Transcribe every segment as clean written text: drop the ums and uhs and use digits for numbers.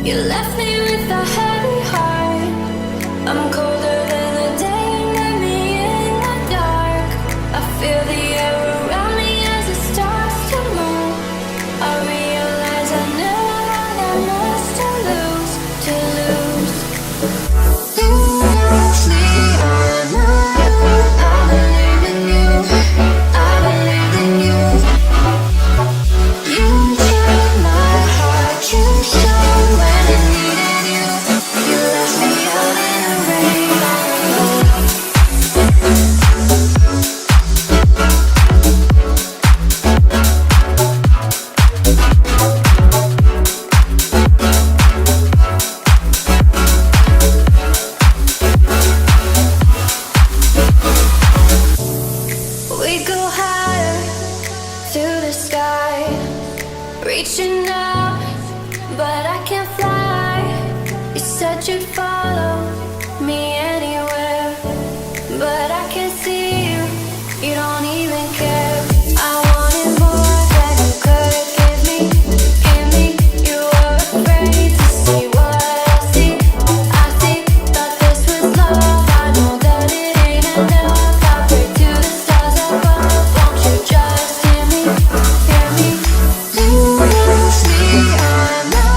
You left me with a heavy heart. I'm colder than the day you let me in the dark. I feel the air around me as it starts to move. I realize I never had that much to lose, to lose. You left me, I know. I believe in you, I believe in you. You turned my heart, you shone when I needed you. You left me out in the rain all alone. We go higher through the sky, reaching out, but I can't fly. You said you'd follow me anywhere, but I can't see you. You don't even care. I wanted more than you could give me, give me. You were afraid to see what I see. I see. Thought this was love. I know that it ain't enough. I pray to the stars above. Won't you just hear me, hear me? You left me, I know.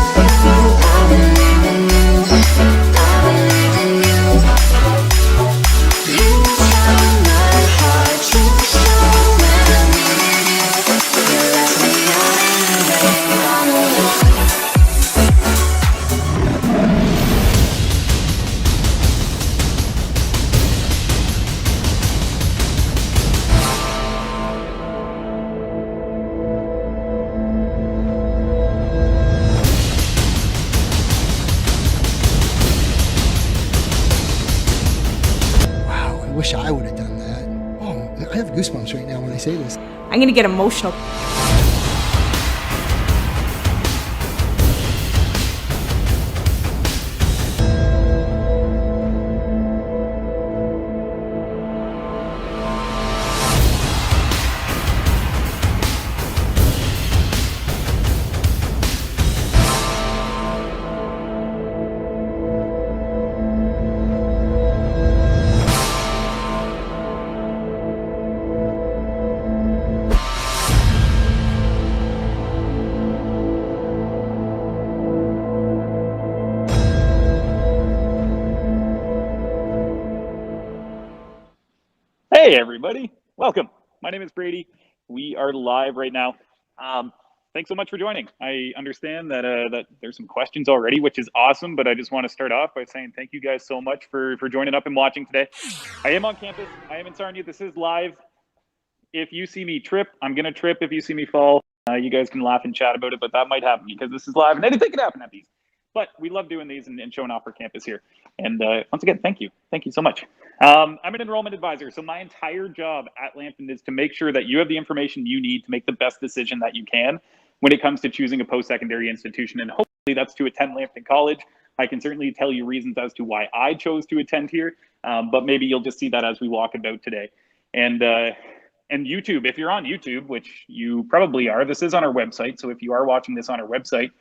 I believe in you, I believe in you. You turned my heart, you shone when I needed you. You left me out in the rain all alone. Wow, I wish I would have done that. Oh, I have goosebumps right now when I say this. I'm gonna get emotional. Hey everybody, welcome. My name is Brady. We are live right now. Thanks so much for joining. I understand that there's some questions already, which is awesome, but I just want to start off by saying thank you guys so much for joining up and watching today. I am on campus. I am in Sarnia. This is live. If you see me trip, I'm going to trip. If you see me fall, you guys can laugh and chat about it, but that might happen because this is live and anything can happen at these. But we love doing these and showing off our campus here. And once again, thank you. Thank you so much. I'm an enrollment advisor, so my entire job at Lambton is to make sure that you have the information you need to make the best decision that you can when it comes to choosing a post-secondary institution. And hopefully that's to attend Lambton College. I can certainly tell you reasons as to why I chose to attend here, but maybe you'll just see that as we walk about today. And YouTube, if you're on YouTube, which you probably are, this is on our website. So if you are watching this on our website,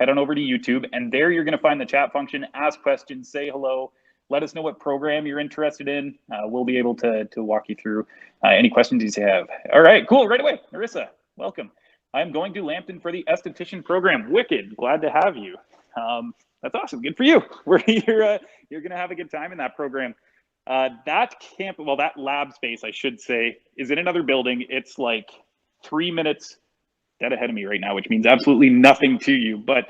head on over to YouTube, and there you're going to find the chat function. Ask questions, say hello, let us know what program you're interested in. We'll be able to walk you through any questions you have. All right, cool. Right away, Marissa, welcome. I'm going to Lambton for the esthetician program. Wicked, glad to have you. That's awesome. Good for you. You're going to have a good time in that program. That lab space, I should say, is in another building. It's like 3 minutes dead ahead of me right now, which means absolutely nothing to you. But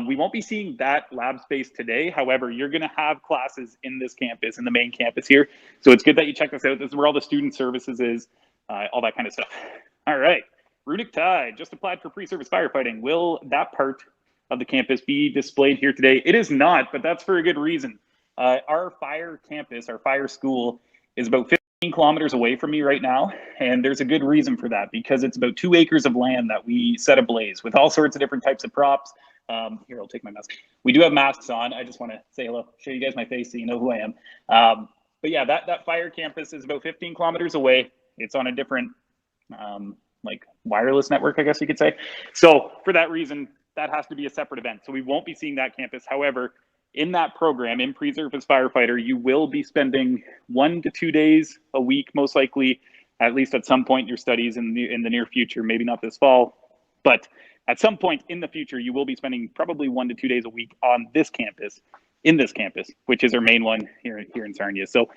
we won't be seeing that lab space today. However, you're going to have classes in this campus, in the main campus here. So it's good that you check this out. This is where all the student services is, all that kind of stuff. All right. Runic Tide just applied for pre-service firefighting. Will that part of the campus be displayed here today? It is not, but that's for a good reason. Our fire campus, our fire school, is about 15 kilometers away from me right now, and there's a good reason for that, because it's about 2 acres of land that we set ablaze with all sorts of different types of props. Here, I'll take my mask. We do have masks on. I just want to say hello, show you guys my face so you know who I am. But yeah, that fire campus is about 15 kilometers away. It's on a different like wireless network, I guess you could say. So for that reason, that has to be a separate event. So we won't be seeing that campus. However, in that program, in pre-service firefighter, you will be spending 1 to 2 days a week, most likely, at least at some point in your studies in the near future, maybe not this fall, but at some point in the future, you will be spending probably 1 to 2 days a week on this campus, in this campus, which is our main one here in Sarnia. So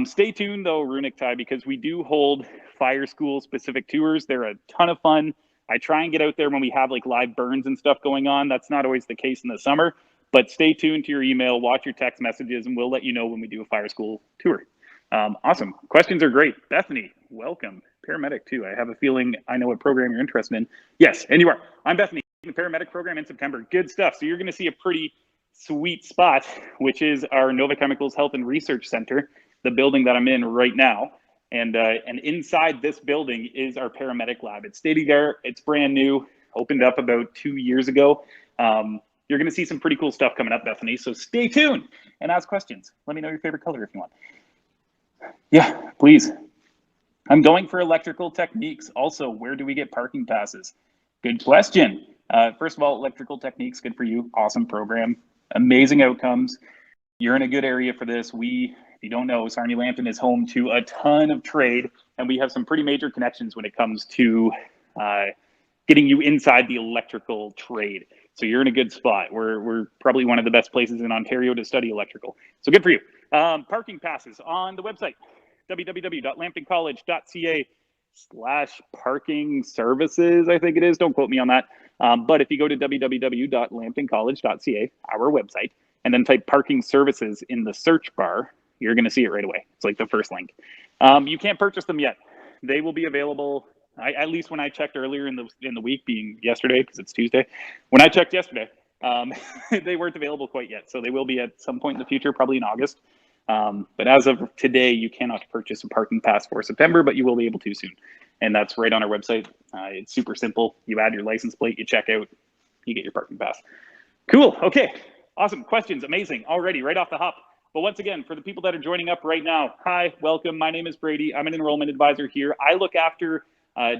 stay tuned though, Runic Ty, because we do hold fire school specific tours. They're a ton of fun. I try and get out there when we have like live burns and stuff going on. That's not always the case in the summer, but stay tuned to your email, watch your text messages, and we'll let you know when we do a fire school tour. Awesome. Questions are great. Bethany, welcome. Paramedic too. I have a feeling I know what program you're interested in. Yes, and you are. I'm Bethany, the paramedic program in September. Good stuff. So you're going to see a pretty sweet spot, which is our Nova Chemicals Health and Research Center, the building that I'm in right now. And inside this building is our paramedic lab. It's state-of-the-art. It's brand new. Opened up about 2 years ago. You're going to see some pretty cool stuff coming up, Bethany. So stay tuned and ask questions. Let me know your favorite color if you want. Yeah, please. I'm going for electrical techniques. Also, where do we get parking passes? Good question. First of all, electrical techniques, good for you. Awesome program. Amazing outcomes. You're in a good area for this. If you don't know, Sarnia Lambton is home to a ton of trade, and we have some pretty major connections when it comes to getting you inside the electrical trade. So you're in a good spot. We're probably one of the best places in Ontario to study electrical. So good for you. Parking passes on the website, www.lambtoncollege.ca/parking services, I think it is. Don't quote me on that. But if you go to www.lambtoncollege.ca, our website, and then type parking services in the search bar, you're going to see it right away. It's like the first link. You can't purchase them yet. They will be available. At least when I checked earlier in the week, being yesterday, because it's Tuesday. When I checked yesterday, they weren't available quite yet. So they will be at some point in the future, probably in August. But as of today, you cannot purchase a parking pass for September, but you will be able to soon. And that's right on our website. It's super simple. You add your license plate, you check out, you get your parking pass. Cool. Okay. Awesome. Questions. Amazing. Already right off the hop. But once again, for the people that are joining up right now, hi, welcome. My name is Brady. I'm an enrollment advisor here. I look after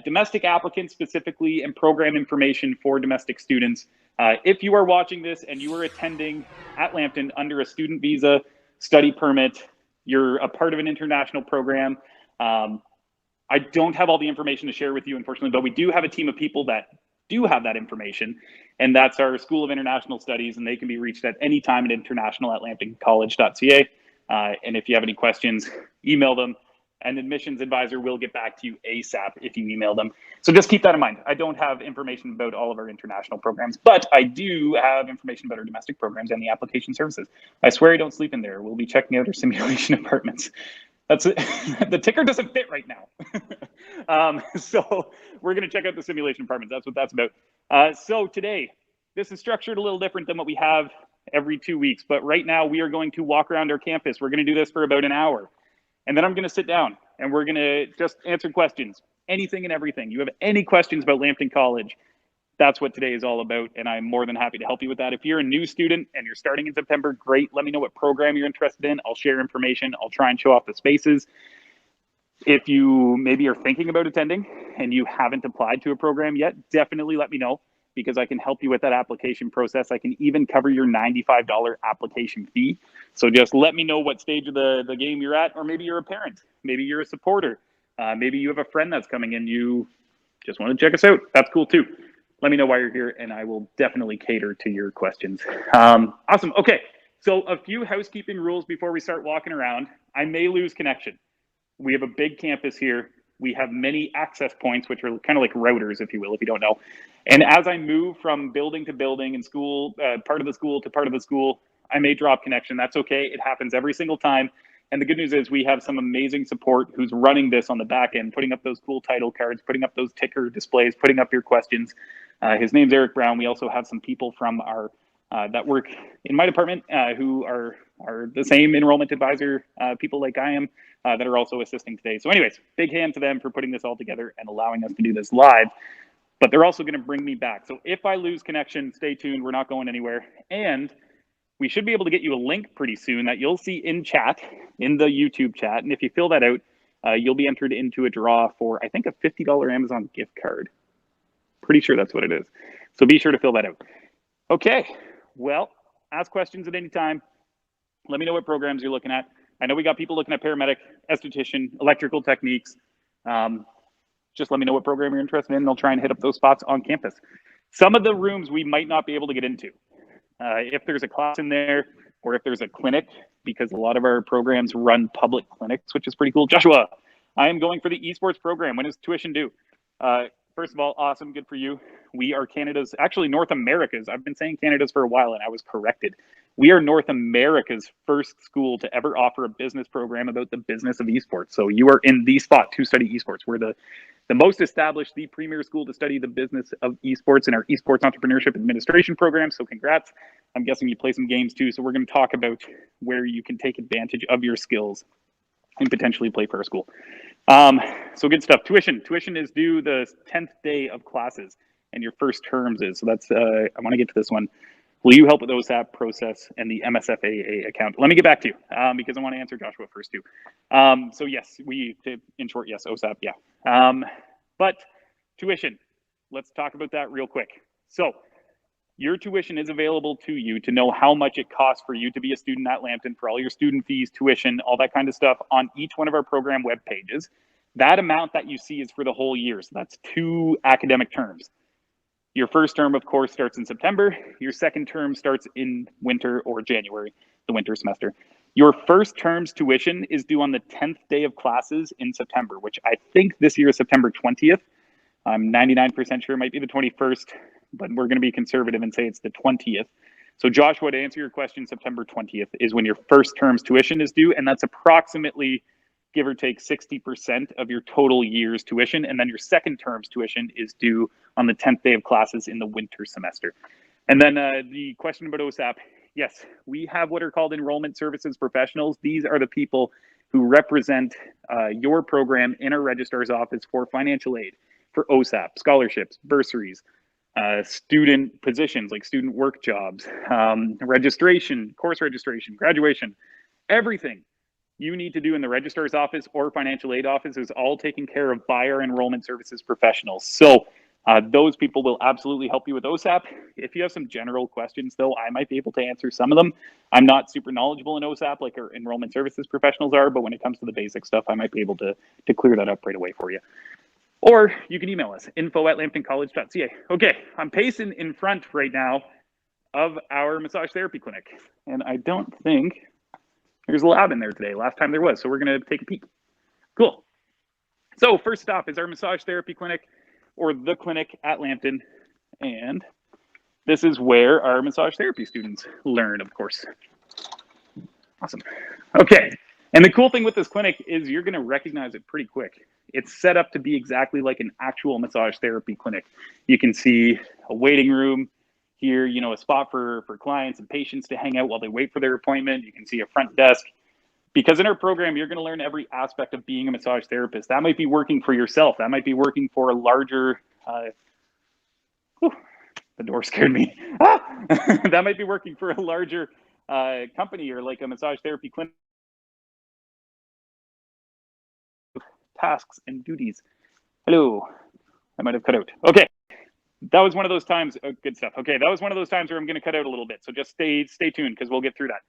domestic applicants specifically and program information for domestic students. If you are watching this and you are attending at Lambton under a student visa, study permit, you're a part of an international program. I don't have all the information to share with you, unfortunately, but we do have a team of people that do have that information, and that's our School of International Studies, and they can be reached at any time at international@lambtoncollege.ca. And if you have any questions, email them. An admissions advisor will get back to you ASAP if you email them. So just keep that in mind. I don't have information about all of our international programs, but I do have information about our domestic programs and the application services. I swear I don't sleep in there. We'll be checking out our simulation apartments. That's it. The ticker doesn't fit right now. So we're going to check out the simulation apartments. That's what that's about. So today, this is structured a little different than what we have every 2 weeks, but right now we are going to walk around our campus. We're going to do this for about an hour. And then I'm going to sit down and we're going to just answer questions, anything and everything. You have any questions about Lambton College, that's what today is all about. And I'm more than happy to help you with that. If you're a new student and you're starting in September, great. Let me know what program you're interested in. I'll share information. I'll try and show off the spaces. If you maybe are thinking about attending and you haven't applied to a program yet, definitely let me know, because I can help you with that application process. I can even cover your $95 application fee. So just let me know what stage of the game you're at, or maybe you're a parent, maybe you're a supporter, maybe you have a friend that's coming in, you just want to check us out. That's cool too. Let me know why you're here and I will definitely cater to your questions. Awesome. Okay. So a few housekeeping rules before we start walking around. I may lose connection. We have a big campus here. We have many access points, which are kind of like routers, if you will, if you don't know. And as I move from building to building and school, part of the school to part of the school, I may drop connection. That's okay. It happens every single time. And the good news is we have some amazing support who's running this on the back end, putting up those cool title cards, putting up those ticker displays, putting up your questions. His name's Eric Brown. We also have some people from our that work in my department who are the same enrollment advisor people like I am that are also assisting today. So anyways, big hand to them for putting this all together and allowing us to do this live. But they're also going to bring me back. So if I lose connection, stay tuned. We're not going anywhere. And we should be able to get you a link pretty soon that you'll see in chat, in the YouTube chat. And if you fill that out, you'll be entered into a draw for, I think, a $50 Amazon gift card. pretty sure that's what it is. So be sure to fill that out. Okay, well, ask questions at any time. Let me know what programs you're looking at. I know we got people looking at paramedic, esthetician, electrical techniques. Just let me know what program you're interested in, and I'll try and hit up those spots on campus. Some of the rooms we might not be able to get into. If there's a class in there, or if there's a clinic, because a lot of our programs run public clinics, which is pretty cool. Joshua, I am going for the esports program. When is tuition due? First of all, awesome, good for you. We are Canada's, actually North America's, I've been saying Canada's for a while and I was corrected. We are North America's first school to ever offer a business program about the business of esports. So you are in the spot to study esports. We're the most established, the premier school to study the business of esports in our esports entrepreneurship administration program. So congrats. I'm guessing you play some games too. So we're going to talk about where you can take advantage of your skills and potentially play for our school. So good stuff. Tuition is due the 10th day of classes, and your first terms is. So that's, I want to get to this one. Will you help with OSAP process and the MSFAA account? Let me get back to you because I want to answer Joshua first too. So yes, in short, yes, OSAP, yeah. But tuition, let's talk about that real quick. So your tuition is available to you to know how much it costs for you to be a student at Lambton, for all your student fees, tuition, all that kind of stuff on each one of our program web pages. That amount that you see is for the whole year. So that's 2 academic terms. Your first term, of course, starts in September. Your second term starts in winter or January, the winter semester. Your first term's tuition is due on the 10th day of classes in September, which I think this year is September 20th. I'm 99% sure it might be the 21st, but we're going to be conservative and say it's the 20th. So Joshua, to answer your question, September 20th is when your first term's tuition is due, and that's approximately, give or take, 60% of your total year's tuition. And then your second term's tuition is due on the 10th day of classes in the winter semester. And then the question about OSAP, yes, we have what are called enrollment services professionals. These are the people who represent your program in our registrar's office for financial aid, for OSAP, scholarships, bursaries, student positions like student work jobs, registration, course registration, graduation, everything you need to do in the registrar's office or financial aid office is all taken care of by our enrollment services professionals. So those people will absolutely help you with OSAP. If you have some general questions, though, I might be able to answer some of them. I'm not super knowledgeable in OSAP like our enrollment services professionals are, but when it comes to the basic stuff, I might be able to clear that up right away for you. Or you can email us, info@lambtoncollege.ca. Okay, I'm pacing in front right now of our massage therapy clinic, and I don't think there's a lab in there today. Last time there was, so we're going to take a peek. Cool. So first stop is our massage therapy clinic, or the clinic at Lambton, and this is where our massage therapy students learn, of course. Awesome. Okay, and the cool thing with this clinic is you're going to recognize it pretty quick. It's set up to be exactly like an actual massage therapy clinic. You can see a waiting room here, you know, a spot for clients and patients to hang out while they wait for their appointment. You can see a front desk. Because in our program, you're going to learn every aspect of being a massage therapist. That might be working for yourself. That might be working for a larger, the door scared me. That might be working for a larger company or like a massage therapy clinic. Tasks and duties. Hello. I might have cut out. Okay. That was one of those times. Oh, good stuff. Okay. That was one of those times where I'm going to cut out a little bit. So just stay tuned because we'll get through that.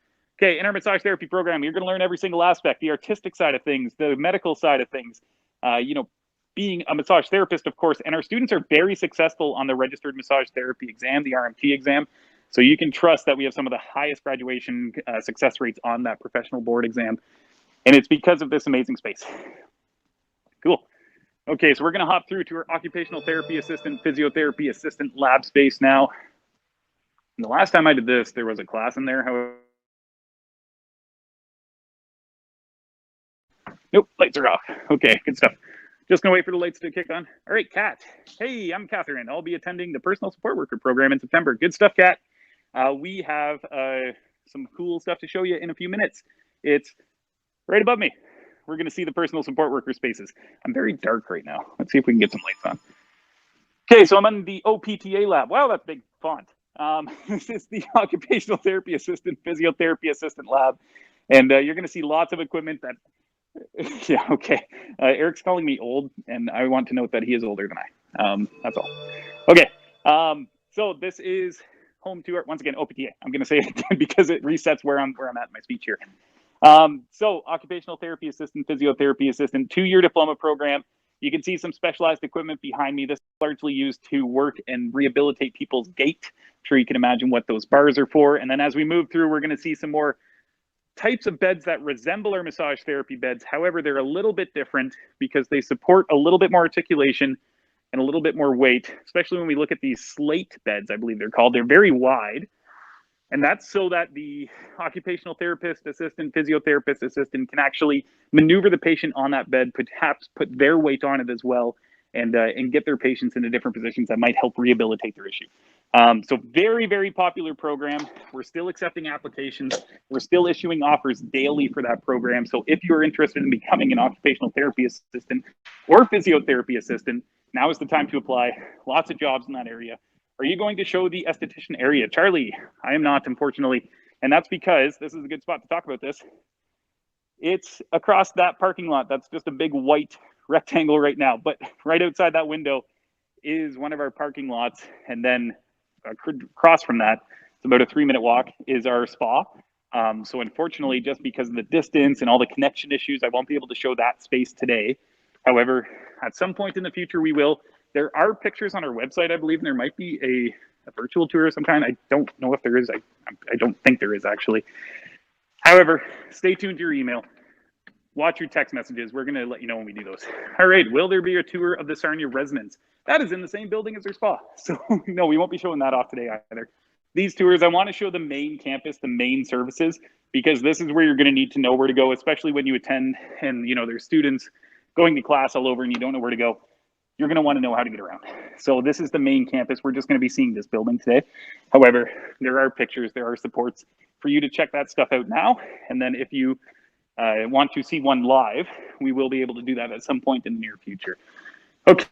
Okay. In our massage therapy program, you're going to learn every single aspect, the artistic side of things, the medical side of things, you know, being a massage therapist, of course. And our students are very successful on the registered massage therapy exam, the RMT exam. So you can trust that we have some of the highest graduation success rates on that professional board exam. And it's because of this amazing space. Cool. Okay, so we're going to hop through to our occupational therapy assistant, physiotherapy assistant lab space now. And the last time I did this, there was a class in there. However, nope, lights are off. Okay, good stuff. Just going to wait for the lights to kick on. All right, Kat. Hey, I'm Catherine. I'll be attending the personal support worker program in September. Good stuff, Kat. We have some cool stuff to show you in a few minutes. It's right above me. We're going to see the personal support worker spaces. I'm very dark right now. Let's see if we can get some lights on. Okay, so I'm on the OPTA lab. Wow, that's big font. This is the occupational therapy assistant, physiotherapy assistant lab. And you're going to see lots of equipment that, yeah, okay. Eric's calling me old, and I want to note that he is older than I. That's all. Okay, so this is home to our, once again, OPTA. I'm going to say it again because it resets where I'm at in my speech here. So occupational therapy assistant, physiotherapy assistant, 2-year diploma program. You can see some specialized equipment behind me. This is largely used to work and rehabilitate people's gait. I'm sure you can imagine what those bars are for. And then as we move through, we're going to see some more types of beds that resemble our massage therapy beds. However, they're a little bit different because they support a little bit more articulation and a little bit more weight, especially when we look at these slate beds, I believe they're called. They're very wide. And that's so that the occupational therapist assistant, physiotherapist assistant can actually maneuver the patient on that bed, perhaps put their weight on it as well, and get their patients into different positions that might help rehabilitate their issue. So very, very popular program. We're still accepting applications. We're still issuing offers daily for that program. So if you're interested in becoming an occupational therapy assistant or physiotherapy assistant, now is the time to apply. Lots of jobs in that area. Are you going to show the esthetician area? Charlie, I am not, unfortunately. And that's because, this is a good spot to talk about this, it's across that parking lot. That's just a big white rectangle right now. But right outside that window is one of our parking lots. And then across from that, it's about a 3-minute walk, is our spa. So unfortunately, just because of the distance and all the connection issues, I won't be able to show that space today. However, at some point in the future, we will. There are pictures on our website, I believe, and there might be a virtual tour of some kind. I don't know if there is. I don't think there is, actually. However, stay tuned to your email. Watch your text messages. We're going to let you know when we do those. All right. Will there be a tour of the Sarnia residence? That is in the same building as their spa. So, no, we won't be showing that off today either. These tours, I want to show the main campus, the main services, because this is where you're going to need to know where to go, especially when you attend and, there's students going to class all over and you don't know where to go. You're going to want to know how to get around. So this is the main campus. We're just going to be seeing this building today. However, there are pictures, there are supports for you to check that stuff out now. And then if you want to see one live, we will be able to do that at some point in the near future. Okay.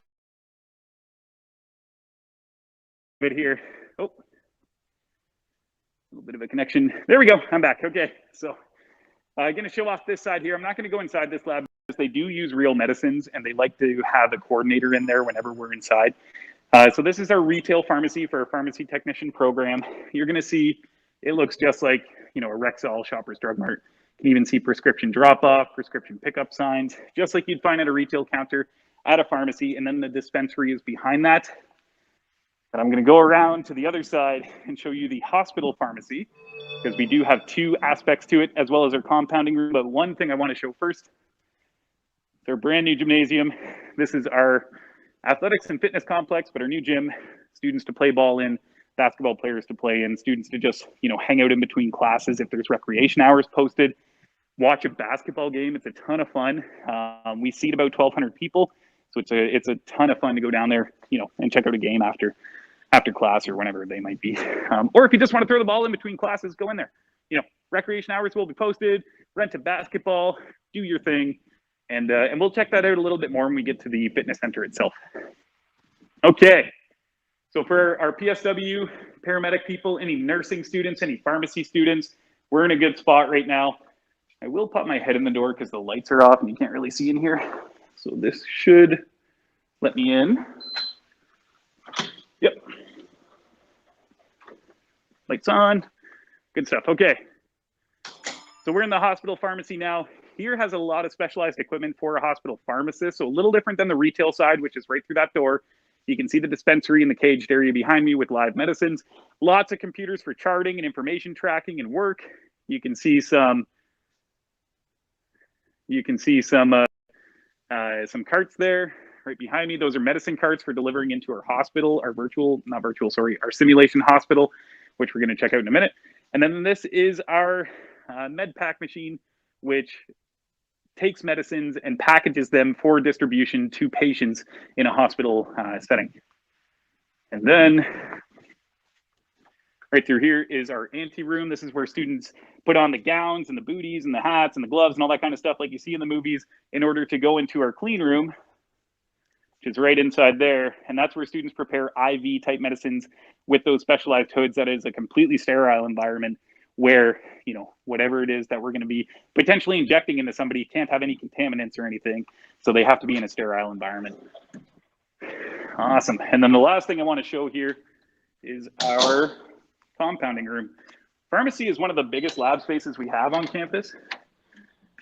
Bit here. Oh, a little bit of a connection. There we go. I'm back. Okay. So I'm going to show off this side here. I'm not going to go inside this lab because they do use real medicines and they like to have a coordinator in there whenever we're inside. So this is our retail pharmacy for our pharmacy technician program. You're going to see it looks just like, a Rexall, Shoppers Drug Mart. You can even see prescription drop-off, prescription pickup signs, just like you'd find at a retail counter at a pharmacy. And then the dispensary is behind that. And I'm going to go around to the other side and show you the hospital pharmacy, because we do have 2 aspects to it, as well as our compounding room. But one thing I want to show first, their brand new gymnasium. This is our athletics and fitness complex, but our new gym, students to play ball in, basketball players to play in, students to just, hang out in between classes if there's recreation hours posted, watch a basketball game. It's a ton of fun. We seat about 1,200 people. So it's a ton of fun to go down there, and check out a game after class or whenever they might be. Or if you just want to throw the ball in between classes, go in there. Recreation hours will be posted, rent a basketball, do your thing. And we'll check that out a little bit more when we get to the fitness center itself. Okay. So for our PSW, paramedic people, any nursing students, any pharmacy students, we're in a good spot right now. I will pop my head in the door because the lights are off and you can't really see in here. So this should let me in. Yep. Lights on. Good stuff. Okay. So we're in the hospital pharmacy now. Here has a lot of specialized equipment for a hospital pharmacist. So a little different than the retail side, which is right through that door. You can see the dispensary in the caged area behind me with live medicines. Lots of computers for charting and information tracking and work. You can see some carts there right behind me. Those are medicine carts for delivering into our hospital, our simulation hospital, which we're going to check out in a minute. And then this is our med pack machine, which takes medicines and packages them for distribution to patients in a hospital setting. And then right through here is our ante room. This is where students put on the gowns and the booties and the hats and the gloves and all that kind of stuff like you see in the movies in order to go into our clean room, which is right inside there. And that's where students prepare IV type medicines with those specialized hoods. That is a completely sterile environment where, whatever it is that we're going to be potentially injecting into somebody can't have any contaminants or anything. So they have to be in a sterile environment. Awesome. And then the last thing I want to show here is our compounding room. Pharmacy is one of the biggest lab spaces we have on campus,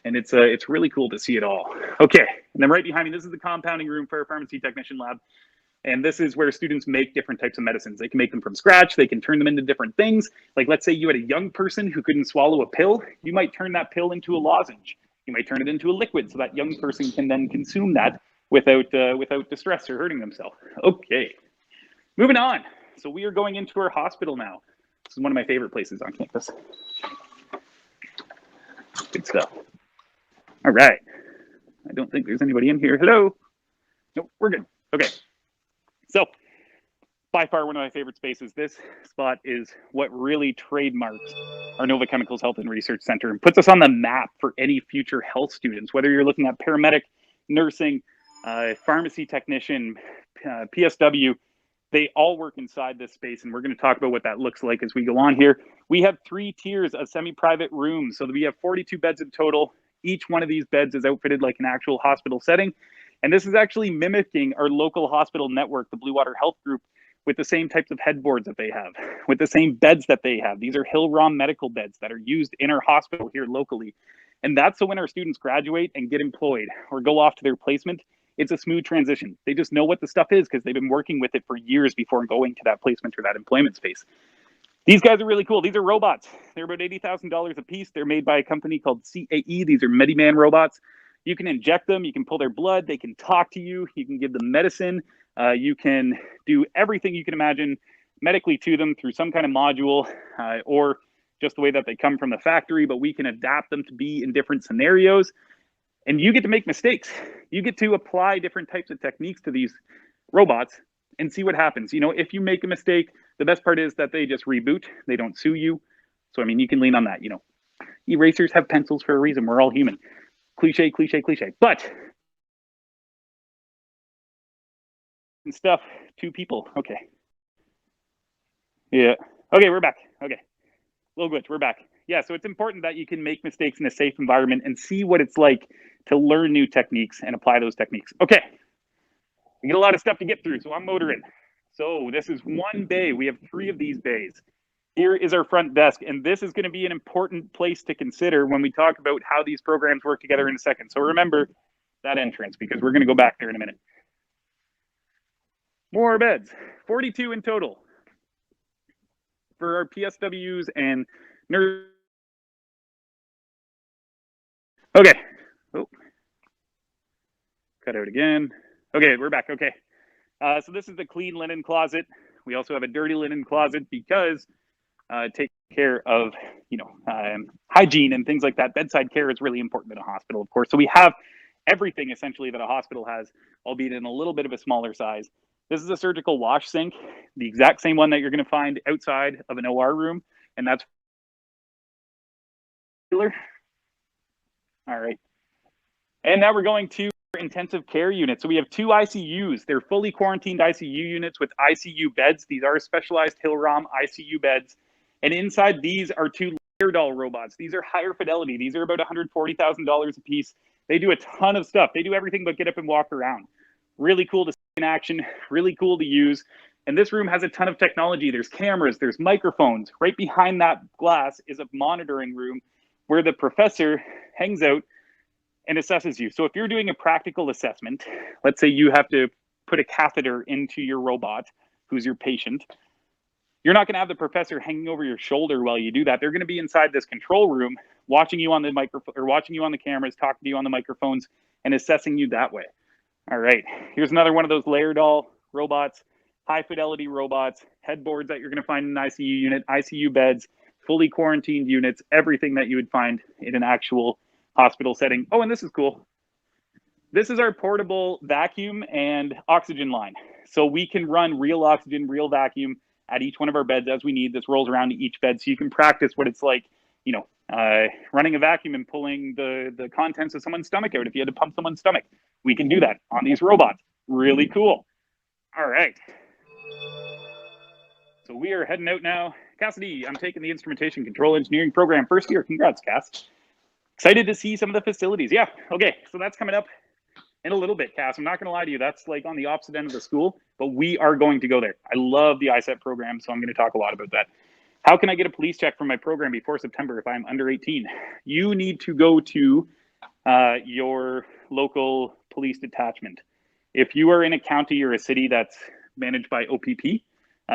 and it's really cool to see it all. Okay, and then right behind me, this is the compounding room for our pharmacy technician lab. And this is where students make different types of medicines. They can make them from scratch. They can turn them into different things. Like, let's say you had a young person who couldn't swallow a pill. You might turn that pill into a lozenge. You might turn it into a liquid so that young person can then consume that without distress or hurting themselves. Okay, moving on. So we are going into our hospital now. This is one of my favorite places on campus. Good stuff. All right. I don't think there's anybody in here. Hello? Nope, we're good. Okay. So, by far one of my favorite spaces. This spot is what really trademarks our Nova Chemicals Health and Research Center and puts us on the map for any future health students, whether you're looking at paramedic, nursing, pharmacy technician, PSW. They all work inside this space, and we're going to talk about what that looks like as we go on here. We have 3 tiers of semi-private rooms, so we have 42 beds in total. Each one of these beds is outfitted like an actual hospital setting. And this is actually mimicking our local hospital network, the Blue Water Health Group, with the same types of headboards that they have, with the same beds that they have. These are Hill-Rom medical beds that are used in our hospital here locally. And that's so when our students graduate and get employed or go off to their placement, it's a smooth transition. They just know what the stuff is because they've been working with it for years before going to that placement or that employment space. These guys are really cool. These are robots. They're about $80,000 a piece. They're made by a company called CAE. These are Mediman robots. You can inject them, you can pull their blood, they can talk to you, you can give them medicine, you can do everything you can imagine medically to them through some kind of module or just the way that they come from the factory, but we can adapt them to be in different scenarios. And you get to make mistakes. You get to apply different types of techniques to these robots and see what happens. You know, if you make a mistake, the best part is that they just reboot, they don't sue you. So, I mean, you can lean on that, you know. Erasers have pencils for a reason, we're all human. Cliche, cliche, cliche. But and stuff, 2 people. Okay. Yeah. Okay, we're back. Okay. Little glitch, we're back. Yeah, so it's important that you can make mistakes in a safe environment and see what it's like to learn new techniques and apply those techniques. Okay. We get a lot of stuff to get through, so I'm motoring. So this is one bay. We have 3 of these bays. Here is our front desk, and this is going to be an important place to consider when we talk about how these programs work together in a second. So remember that entrance, because we're going to go back there in a minute. More beds, 42 in total for our PSWs and nurses. Okay. Oh. Cut out again. Okay, we're back. Okay. So this is the clean linen closet. We also have a dirty linen closet because take care of, you know, hygiene and things like that. Bedside care is really important in a hospital, of course. So we have everything essentially that a hospital has, albeit in a little bit of a smaller size. This is a surgical wash sink, the exact same one that you're going to find outside of an OR room, and that's all right. And now we're going to intensive care unit. So we have 2 ICUs. They're fully quarantined ICU units with ICU beds. These are specialized Hill-Rom ICU beds. And inside these are 2 Laerdal robots. These are higher fidelity. These are about $140,000 a piece. They do a ton of stuff. They do everything but get up and walk around. Really cool to see in action, really cool to use. And this room has a ton of technology. There's cameras, there's microphones. Right behind that glass is a monitoring room where the professor hangs out and assesses you. So if you're doing a practical assessment, let's say you have to put a catheter into your robot, who's your patient, you're not going to have the professor hanging over your shoulder while you do that. They're going to be inside this control room, watching you on the microphone or watching you on the cameras, talking to you on the microphones, and assessing you that way. All right, here's another one of those Laerdal robots, high fidelity robots, headboards that you're going to find in an ICU unit, ICU beds, fully quarantined units, everything that you would find in an actual hospital setting. Oh, and this is cool. This is our portable vacuum and oxygen line. So we can run real oxygen, real vacuum at each one of our beds as we need. This rolls around to each bed so you can practice what it's like, you know, running a vacuum and pulling the contents of someone's stomach out if you had to pump someone's stomach. We can do that on these robots. Really cool. All right. So we are heading out now. Cassidy, I'm taking the instrumentation control engineering program first year. Congrats, Cass. Excited to see some of the facilities. Yeah, okay, so that's coming up. In a little bit, Cass. I'm not going to lie to you. That's like on the opposite end of the school, but we are going to go there. I love the ISET program, so I'm going to talk a lot about that. How can I get a police check from my program before September if I'm under 18? You need to go to your local police detachment. If you are in a county or a city that's managed by OPP,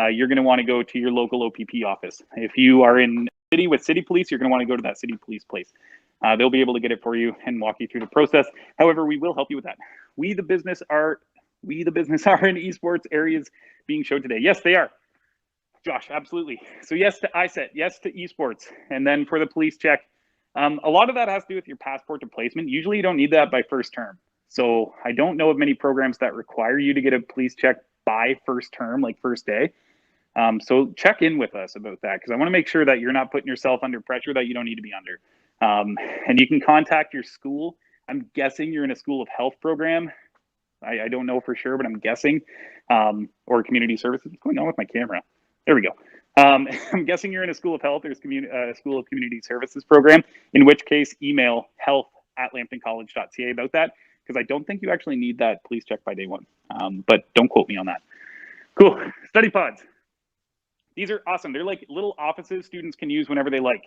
you're going to want to go to your local OPP office. If you are in a city with city police, you're going to want to go to that city police place. They'll be able to get it for you and walk you through the process. However, we will help you with that. We the business are in esports areas being showed today. Yes, they are. Josh, absolutely. So yes to ISET, yes to esports. And then for the police check, a lot of that has to do with your passport to placement. Usually you don't need that by first term. So I don't know of many programs that require you to get a police check by first term, like first day. So check in with us about that, because I want to make sure that you're not putting yourself under pressure that you don't need to be under. And you can contact your school. I'm guessing you're in a school of health program. I don't know for sure, but I'm guessing, or community services. What's going on with my camera? There we go. I'm guessing you're in a school of health or school of community services program, in which case email health@lambtoncollege.ca about that, because I don't think you actually need that police check by day one. But don't quote me on that. Cool. Study pods. These are awesome. They're like little offices students can use whenever they like.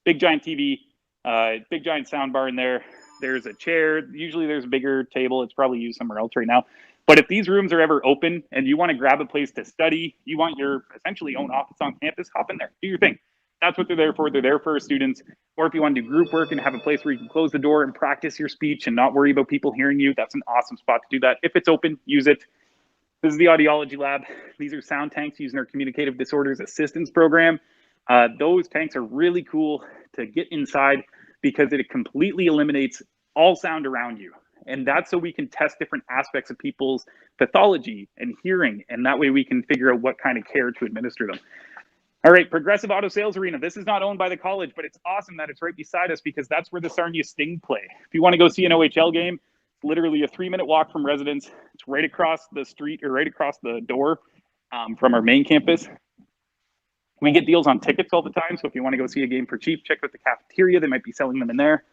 Big giant TV, big giant sound bar in there. There's a chair. Usually there's a bigger table. It's probably used somewhere else right now. But if these rooms are ever open and you want to grab a place to study, you want your essentially own office on campus, hop in there, do your thing. That's what they're there for. They're there for students. Or if you want to do group work and have a place where you can close the door and practice your speech and not worry about people hearing you, that's an awesome spot to do that. If it's open, use it. This is the audiology lab. These are sound tanks using our communicative disorders assistance program. Those tanks are really cool to get inside because it completely eliminates all sound around you. And that's so we can test different aspects of people's pathology and hearing. And that way we can figure out what kind of care to administer them. All right, Progressive Auto Sales Arena. This is not owned by the college, but it's awesome that it's right beside us because that's where the Sarnia Sting play. If you want to go see an OHL game, it's literally a 3-minute walk from residence. It's right across the street or right across the door from our main campus. We get deals on tickets all the time. So if you want to go see a game for cheap, check out the cafeteria. They might be selling them in there.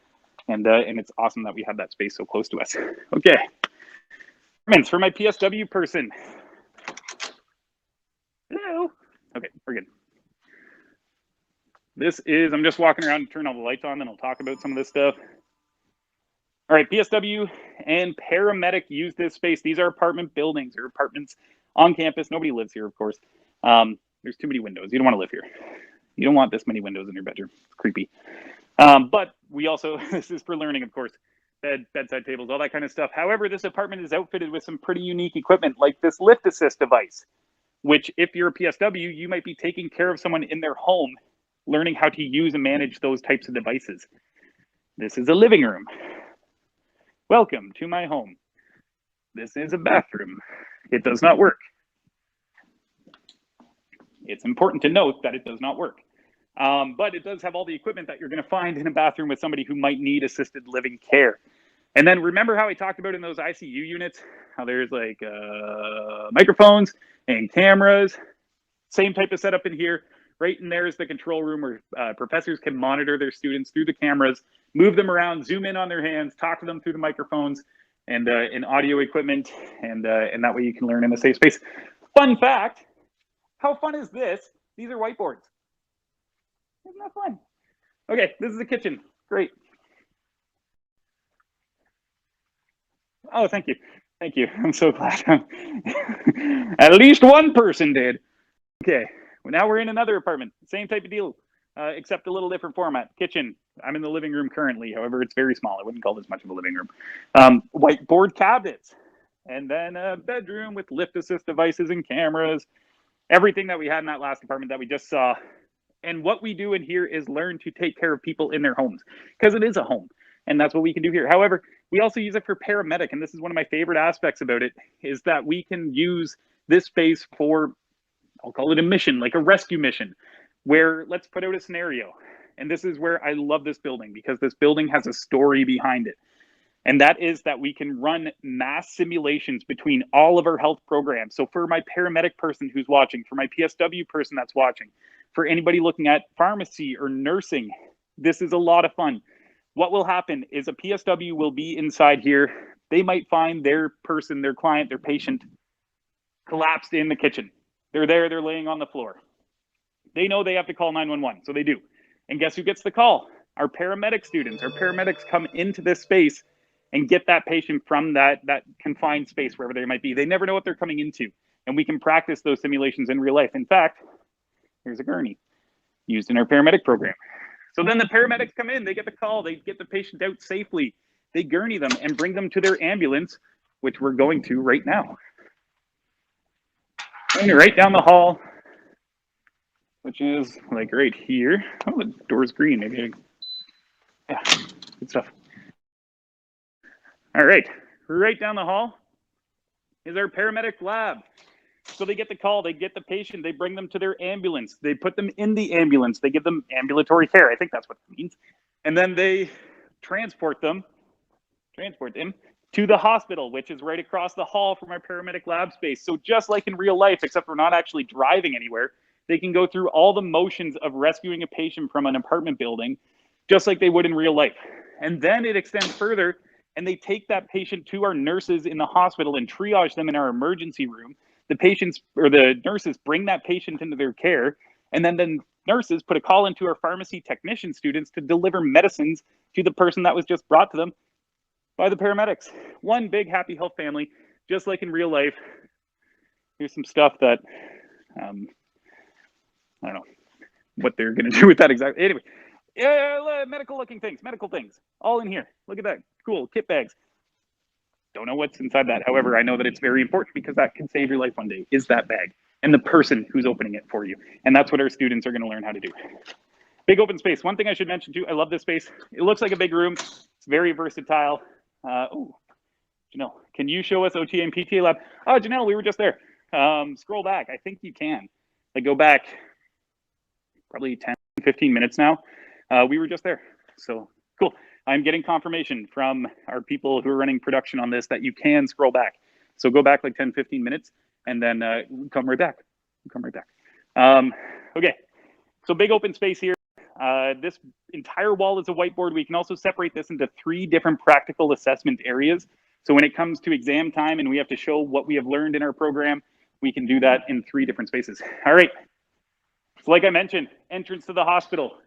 And it's awesome that we have that space so close to us. Okay. For my PSW person. Hello. Okay, we're good. This is, I'm just walking around and turn all the lights on, then I'll talk about some of this stuff. All right, PSW and paramedic use this space. These are apartment buildings or apartments on campus. Nobody lives here, of course. There's too many windows. You don't want to live here. You don't want this many windows in your bedroom. It's creepy. But we also, this is for learning, of course, bedside tables, all that kind of stuff. However, this apartment is outfitted with some pretty unique equipment, like this lift assist device, which if you're a PSW, you might be taking care of someone in their home, learning how to use and manage those types of devices. This is a living room. Welcome to my home. This is a bathroom. It does not work. It's important to note that it does not work. But it does have all the equipment that you're going to find in a bathroom with somebody who might need assisted living care. And then remember how I talked about in those ICU units, how there's like microphones and cameras, same type of setup in here. Right in there is the control room where professors can monitor their students through the cameras, move them around, zoom in on their hands, talk to them through the microphones and audio equipment. And that way you can learn in a safe space. Fun fact, how fun is this? These are whiteboards. Isn't that fun? Okay, this is the kitchen. Great. Oh, thank you. Thank you. I'm so glad. At least one person did. Okay, well, now we're in another apartment. Same type of deal, except a little different format. Kitchen. I'm in the living room currently. However, it's very small. I wouldn't call this much of a living room. Whiteboard cabinets. And then a bedroom with lift assist devices and cameras. Everything that we had in that last apartment that we just saw. And what we do in here is learn to take care of people in their homes because it is a home and that's what we can do here. However, we also use it for paramedic. And this is one of my favorite aspects about it is that we can use this space for, I'll call it a mission, like a rescue mission where let's put out a scenario. And this is where I love this building because this building has a story behind it. And that is that we can run mass simulations between all of our health programs. So for my paramedic person who's watching, for my PSW person that's watching, for anybody looking at pharmacy or nursing, this is a lot of fun. What will happen is a PSW will be inside here They might find their person, their client, their patient collapsed in the kitchen. They're there, they're laying on the floor. They know they have to call 911, so they do. And guess who gets the call? Our paramedic students. Our paramedics come into this space and get that patient from that confined space, wherever they might be. They never know what they're coming into. And we can practice those simulations in real life. In fact, here's a gurney used in our paramedic program. So then the paramedics come in, they get the call, they get the patient out safely. They gurney them and bring them to their ambulance, which we're going to right now. And right down the hall, which is like right here. Oh, the door's green. Maybe yeah, good stuff. All right, right down the hall is our paramedic lab. So they get the call, they get the patient, they bring them to their ambulance, they put them in the ambulance, they give them ambulatory care. I think that's what it means. And then they transport them to the hospital, which is right across the hall from our paramedic lab space. So just like in real life, except we're not actually driving anywhere, they can go through all the motions of rescuing a patient from an apartment building, just like they would in real life. And then it extends further, and they take that patient to our nurses in the hospital and triage them in our emergency room. The patients or the nurses bring that patient into their care, and then the nurses put a call into our pharmacy technician students to deliver medicines to the person that was just brought to them by the paramedics. One big happy health family, just like in real life. Here's some stuff that I don't know what they're going to do with that exactly. Anyway, yeah, medical things, all in here. Look at that, cool kit bags. Don't know what's inside that. However, I know that it's very important because that can save your life one day, is that bag and the person who's opening it for you. And that's what our students are going to learn how to do. Big open space. One thing I should mention too, I love this space. It looks like a big room. It's very versatile. Oh, Janelle, can you show us OTA and PTA lab? Oh, Janelle, we were just there. Scroll back. I think you can. Like go back probably 10, 15 minutes now. We were just there. So cool. I'm getting confirmation from our people who are running production on this that you can scroll back. So go back like 10, 15 minutes and then come right back. Okay, so big open space here. This entire wall is a whiteboard. We can also separate this into 3 different practical assessment areas. So when it comes to exam time and we have to show what we have learned in our program, we can do that in 3 different spaces. All right, so like I mentioned, entrance to the hospital.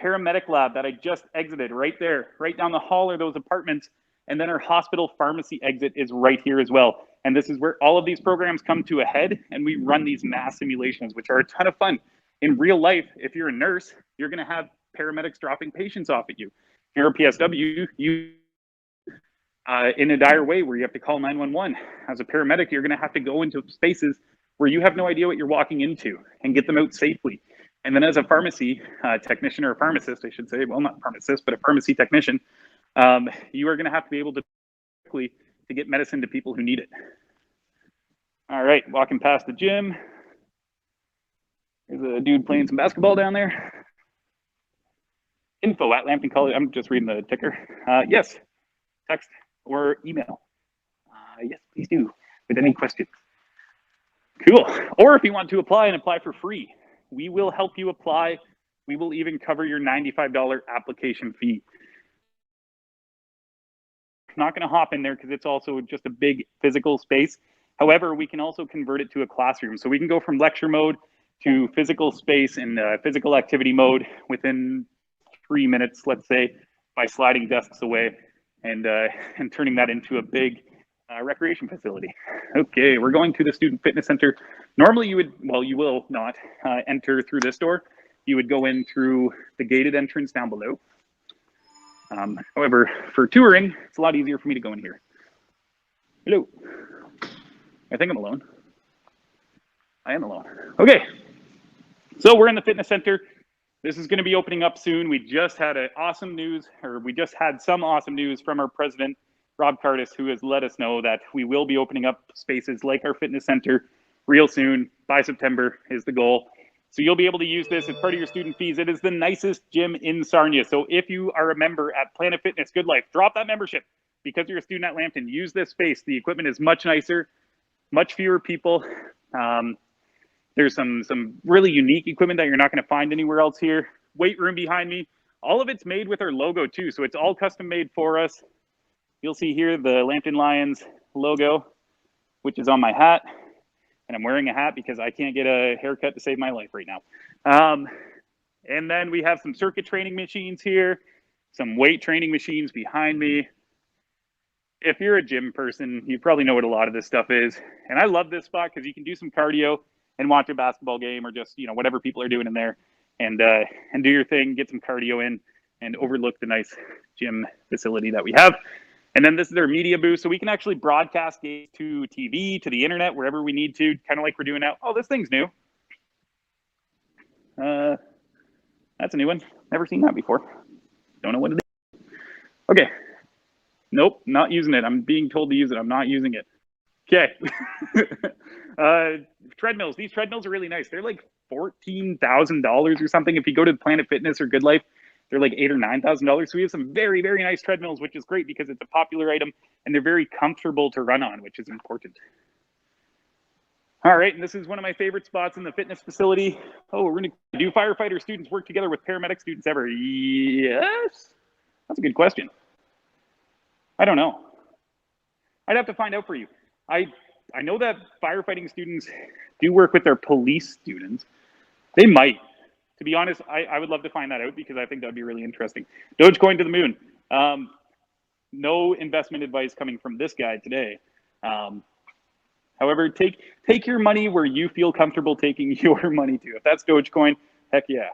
Paramedic lab that I just exited right there, right down the hall are those apartments. And then our hospital pharmacy exit is right here as well. And this is where all of these programs come to a head and we run these mass simulations, which are a ton of fun. In real life, if you're a nurse, you're gonna have paramedics dropping patients off at you. If you're a PSW, you in a dire way where you have to call 911. As a paramedic, you're gonna have to go into spaces where you have no idea what you're walking into and get them out safely. And then as a pharmacy technician or a pharmacist, I should say, well, not pharmacist, but a pharmacy technician, you are going to have to be able to quickly to get medicine to people who need it. All right, walking past the gym. There's a dude playing some basketball down there. Info at Lambton College. I'm just reading the ticker. Yes, text or email. Yes, please do, with any questions. Cool. Or if you want to apply and apply for free, we will help you apply. We will even cover your $95 application fee. I'm not going to hop in there because it's also just a big physical space. However, we can also convert it to a classroom. So we can go from lecture mode to physical space and physical activity mode within 3 minutes, let's say, by sliding desks away and turning that into a big recreation facility. Okay, we're going to the Student Fitness Center. Normally you would, well, you will not enter through this door. You would go in through the gated entrance down below. However, for touring, it's a lot easier for me to go in here. Hello. I think I'm alone. I am alone. Okay, so we're in the fitness center. This is going to be opening up soon. We just had some awesome news from our president, Rob Cardis, who has let us know that we will be opening up spaces like our fitness center real soon. By September is the goal. So you'll be able to use this as part of your student fees. It is the nicest gym in Sarnia. So if you are a member at Planet Fitness Good Life, drop that membership because you're a student at Lambton. Use this space. The equipment is much nicer, much fewer people. There's some really unique equipment that you're not going to find anywhere else here. Weight room behind me. All of it's made with our logo too. So it's all custom made for us. you'll see here the Lambton Lions logo, which is on my hat. And I'm wearing a hat because I can't get a haircut to save my life right now. And then we have some circuit training machines here, some weight training machines behind me. If you're a gym person, you probably know what a lot of this stuff is. And I love this spot because you can do some cardio and watch a basketball game or just, whatever people are doing in there and do your thing, get some cardio in and overlook the nice gym facility that we have. And then this is our media booth. So we can actually broadcast games to TV, to the internet, wherever we need to, kind of like we're doing now. Oh, this thing's new. That's a new one. Never seen that before. Don't know what it is. Okay. Nope, not using it. I'm being told to use it. I'm not using it. Okay. Treadmills. These treadmills are really nice. They're like $14,000 or something. If you go to Planet Fitness or Good Life, they're like $8,000 or $9,000. So we have some very, very nice treadmills, which is great because it's a popular item and they're very comfortable to run on, which is important. All right, and this is one of my favorite spots in the fitness facility. Oh, we're gonna do firefighter students work together with paramedic students ever? Yes, that's a good question. I don't know. I'd have to find out for you. I know that firefighting students do work with their police students. They might. To be honest, I would love to find that out because I think that'd be really interesting. Dogecoin to the moon. No investment advice coming from this guy today. However, take your money where you feel comfortable taking your money to. If that's Dogecoin, heck yeah.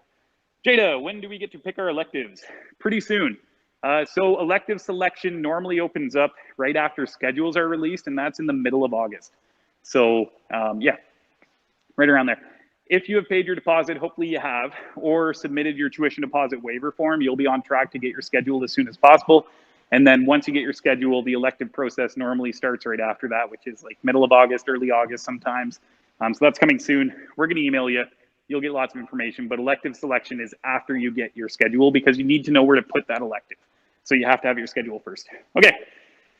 Jada, when do we get to pick our electives? Pretty soon. So elective selection normally opens up right after schedules are released, and that's in the middle of August. So yeah, right around there. If you have paid your deposit, hopefully you have, or submitted your tuition deposit waiver form, you'll be on track to get your schedule as soon as possible. And then once you get your schedule, the elective process normally starts right after that, which is like middle of August, early August sometimes. So that's coming soon. We're going to email you. You'll get lots of information, but elective selection is after you get your schedule because you need to know where to put that elective. So you have to have your schedule first. Okay,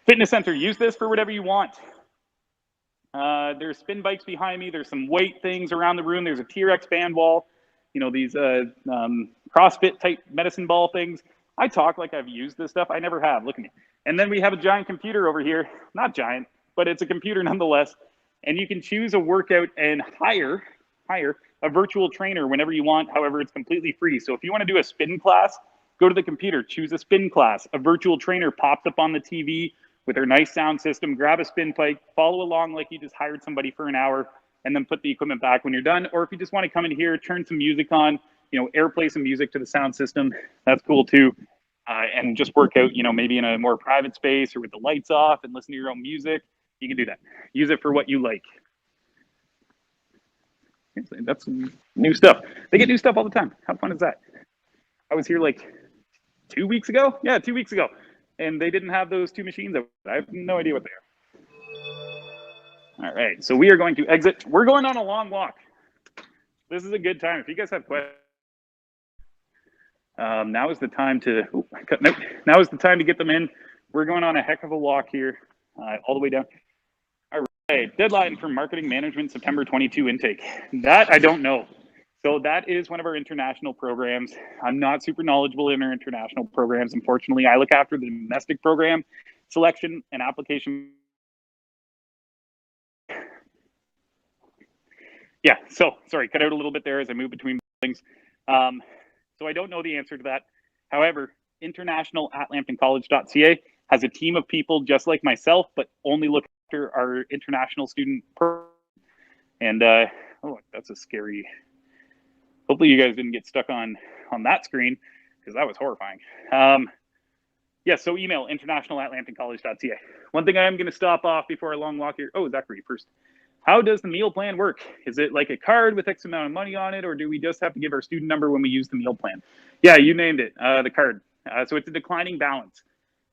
fitness center, use this for whatever you want. There's spin bikes behind me. There's some weight things around the room. There's a T-Rex band wall. These CrossFit type medicine ball things. I talk like I've used this stuff. I never have. Look at me. And then we have a giant computer over here. Not giant, but it's a computer nonetheless. And you can choose a workout and hire a virtual trainer whenever you want. However, it's completely free. So if you want to do a spin class, go to the computer, choose a spin class. A virtual trainer pops up on the TV with their nice sound system. Grab a spin bike, follow along like you just hired somebody for an hour, and then put the equipment back when you're done. Or if you just want to come in here, turn some music on, airplay some music to the sound system. That's cool too. And just work out, maybe in a more private space or with the lights off and listen to your own music. You can do that. Use it for what you like. That's new stuff. They get new stuff all the time. How fun is that? I was here like 2 weeks ago. Yeah, 2 weeks ago. And they didn't have those two machines. I have no idea what they are. All right, so we are going to exit. We're going on a long walk. This is a good time. If you guys have questions, now is the time to. Now is the time to get them in. We're going on a heck of a walk here, all the way down. All right, deadline for marketing management September 22 intake. That I don't know. So that is one of our international programs. I'm not super knowledgeable in our international programs. Unfortunately, I look after the domestic program selection and application. Yeah, so sorry, cut out a little bit there as I move between buildings. So I don't know the answer to that. However, international at lambtoncollege.ca has a team of people just like myself, but only look after our international student program. And oh, that's a scary. Hopefully you guys didn't get stuck on that screen because that was horrifying. Yeah, so email international at lambtoncollege.ca. One thing I am going to stop off before a long walk here. Oh, Zachary first. How does the meal plan work? Is it like a card with X amount of money on it, or do we just have to give our student number when we use the meal plan? Yeah, you named it, the card. So it's a declining balance.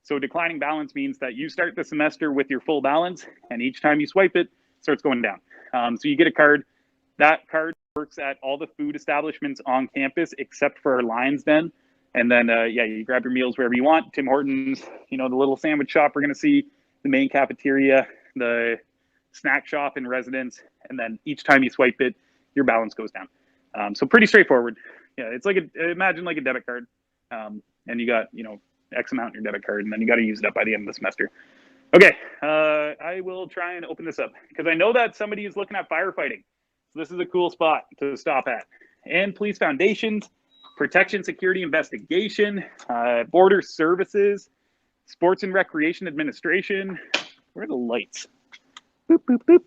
So declining balance means that you start the semester with your full balance, and each time you swipe it, it starts going down. So you get a card. That card works at all the food establishments on campus except for our Lions Den. And then, yeah, you grab your meals wherever you want. Tim Hortons, the little sandwich shop we're going to see, the main cafeteria, the snack shop in residence. And then each time you swipe it, your balance goes down. So pretty straightforward. Yeah, it's like imagine like a debit card. And you got, X amount in your debit card, and then you got to use it up by the end of the semester. Okay, I will try and open this up because I know that somebody is looking at firefighting. So this is a cool spot to stop at. And police foundations, protection, security, investigation, border services, sports and recreation administration. Where are the lights? Boop, boop, boop.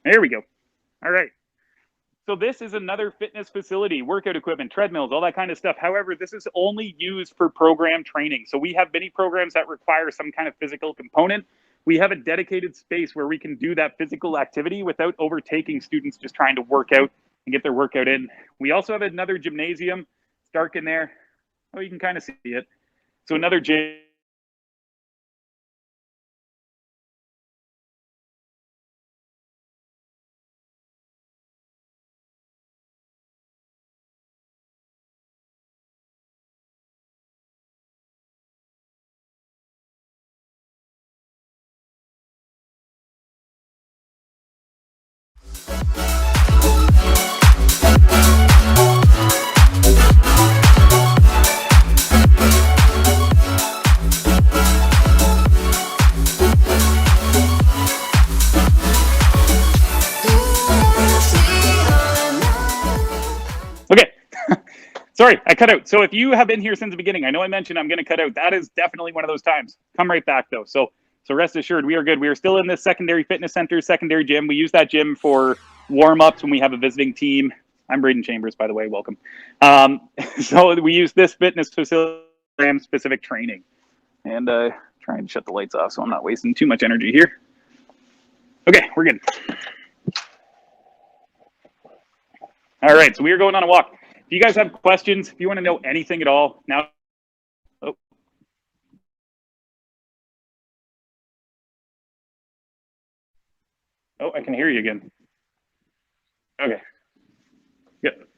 There we go. All right. So this is another fitness facility, workout equipment, treadmills, all that kind of stuff. However, this is only used for program training. So we have many programs that require some kind of physical component. We have a dedicated space where we can do that physical activity without overtaking students just trying to work out and get their workout in. We also have another gymnasium. It's dark in there. Oh, you can kind of see it. So another gym. Okay. Sorry, I cut out. So if you have been here since the beginning, I know I mentioned I'm going to cut out. That is definitely one of those times. Come right back, though. So rest assured, we are good. We are still in this secondary fitness center, secondary gym. We use that gym for warm-ups when we have a visiting team. I'm Braden Chambers, by the way. Welcome. So we use this fitness facility for specific training. And try and shut the lights off so I'm not wasting too much energy here. Okay, we're good. All right, so we are going on a walk. If you guys have questions, if you want to know anything at all, now. Oh, I can hear you again. Okay. Yep.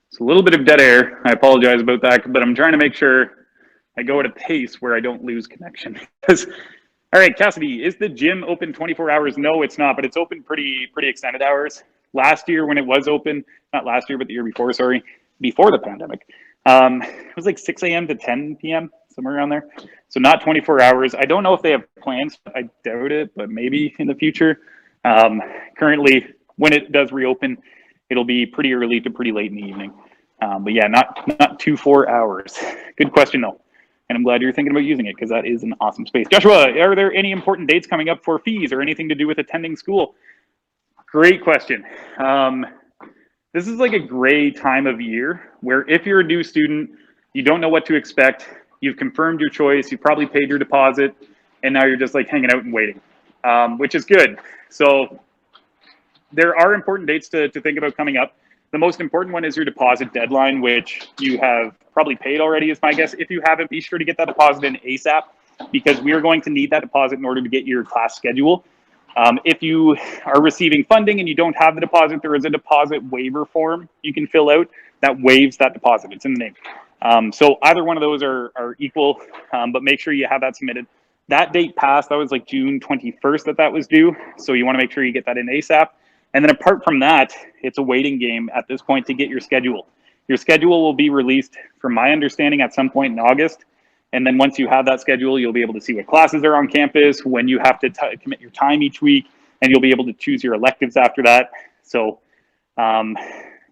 It's a little bit of dead air. I apologize about that, but I'm trying to make sure I go at a pace where I don't lose connection. All right, Cassidy, is the gym open 24 hours? No, it's not, but it's open pretty extended hours. Last year when it was open, not last year, but the year before, sorry, before the pandemic, it was like 6 a.m. to 10 p.m., somewhere around there. So not 24 hours. I don't know if they have plans. I doubt it, but maybe in the future. Currently, when it does reopen, it'll be pretty early to pretty late in the evening. But yeah, not 4 hours. Good question, though. And I'm glad you're thinking about using it because that is an awesome space. Joshua, are there any important dates coming up for fees or anything to do with attending school? Great question. This is like a gray time of year where if you're a new student, you don't know what to expect. You've confirmed your choice. You've probably paid your deposit. And now you're just like hanging out and waiting, which is good. So there are important dates to think about coming up. The most important one is your deposit deadline, which you have probably paid already, is my guess. If you haven't, be sure to get that deposit in ASAP because we are going to need that deposit in order to get your class schedule. If you are receiving funding and you don't have the deposit, there is a deposit waiver form you can fill out that waives that deposit. It's in the name. So either one of those are equal, but make sure you have that submitted. That date passed. That was like June 21st that was due. So you want to make sure you get that in ASAP. And then apart from that, it's a waiting game at this point to get your schedule. Your schedule will be released, from my understanding, at some point in August. And then once you have that schedule, you'll be able to see what classes are on campus, when you have to commit your time each week, and you'll be able to choose your electives after that. So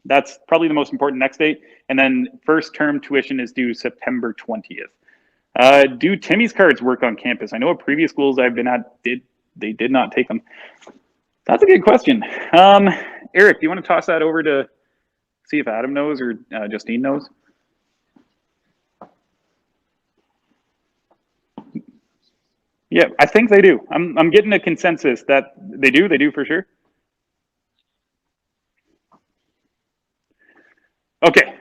that's probably the most important next date. And then first term tuition is due September 20th. Do Timmy's cards work on campus? I know at previous schools I've been at, they did not take them. That's a good question. Eric, do you want to toss that over to see if Adam knows or Justine knows? Yeah, I think they do. I'm getting a consensus that they do. They do for sure. Okay,